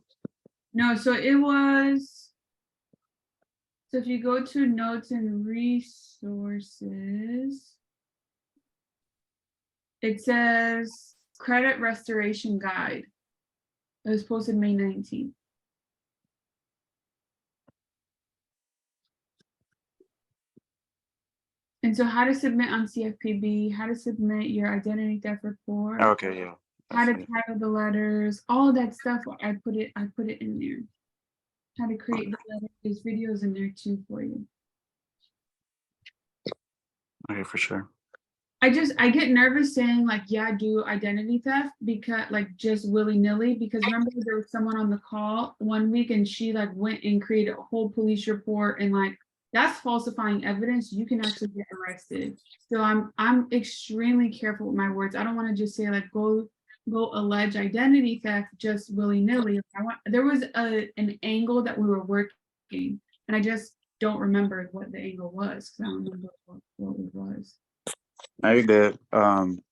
No, so it was. So if you go to notes and resources, it says credit restoration guide. It was posted May 19th. And so how to submit on CFPB, how to submit your identity theft report, Okay, yeah. how to That's it. title the letters, all that stuff. I put it in there. How to create the letter. There's videos in there too for you. Okay, for sure. I get nervous saying like, yeah, do identity theft because like just willy-nilly, because remember there was someone on the call one week and she like went and created a whole police report and like that's falsifying evidence. You can actually get arrested. So I'm extremely careful with my words. I don't want to just say like go allege identity theft just willy-nilly. There was an angle that we were working and I just don't remember what the angle was because I don't remember what it was. Now you're good.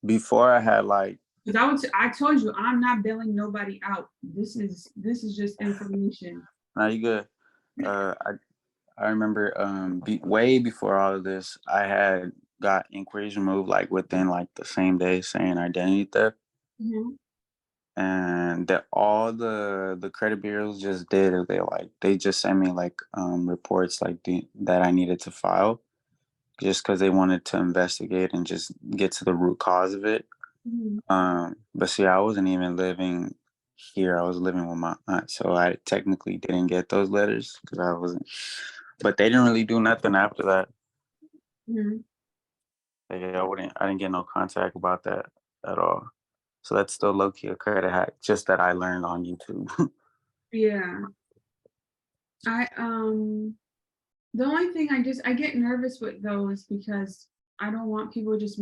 Before I had like, Because I told you, I'm not billing nobody out. This is just information. now you good. I remember way before all of this, I had got inquiries removed like within like the same day saying identity theft. Mhm. And that all the credit bureaus just did is they just sent me like reports like that I needed to file just because they wanted to investigate and just get to the root cause of it. Mhm. But see, I wasn't even living here. I was living with my aunt, so I technically didn't get those letters because I wasn't. But they didn't really do nothing after that. Mhm. Like, I didn't get no contact about that at all. So that's still low key a credit hack, just that I learned on YouTube. Yeah. The only thing I get nervous with those because I don't want people just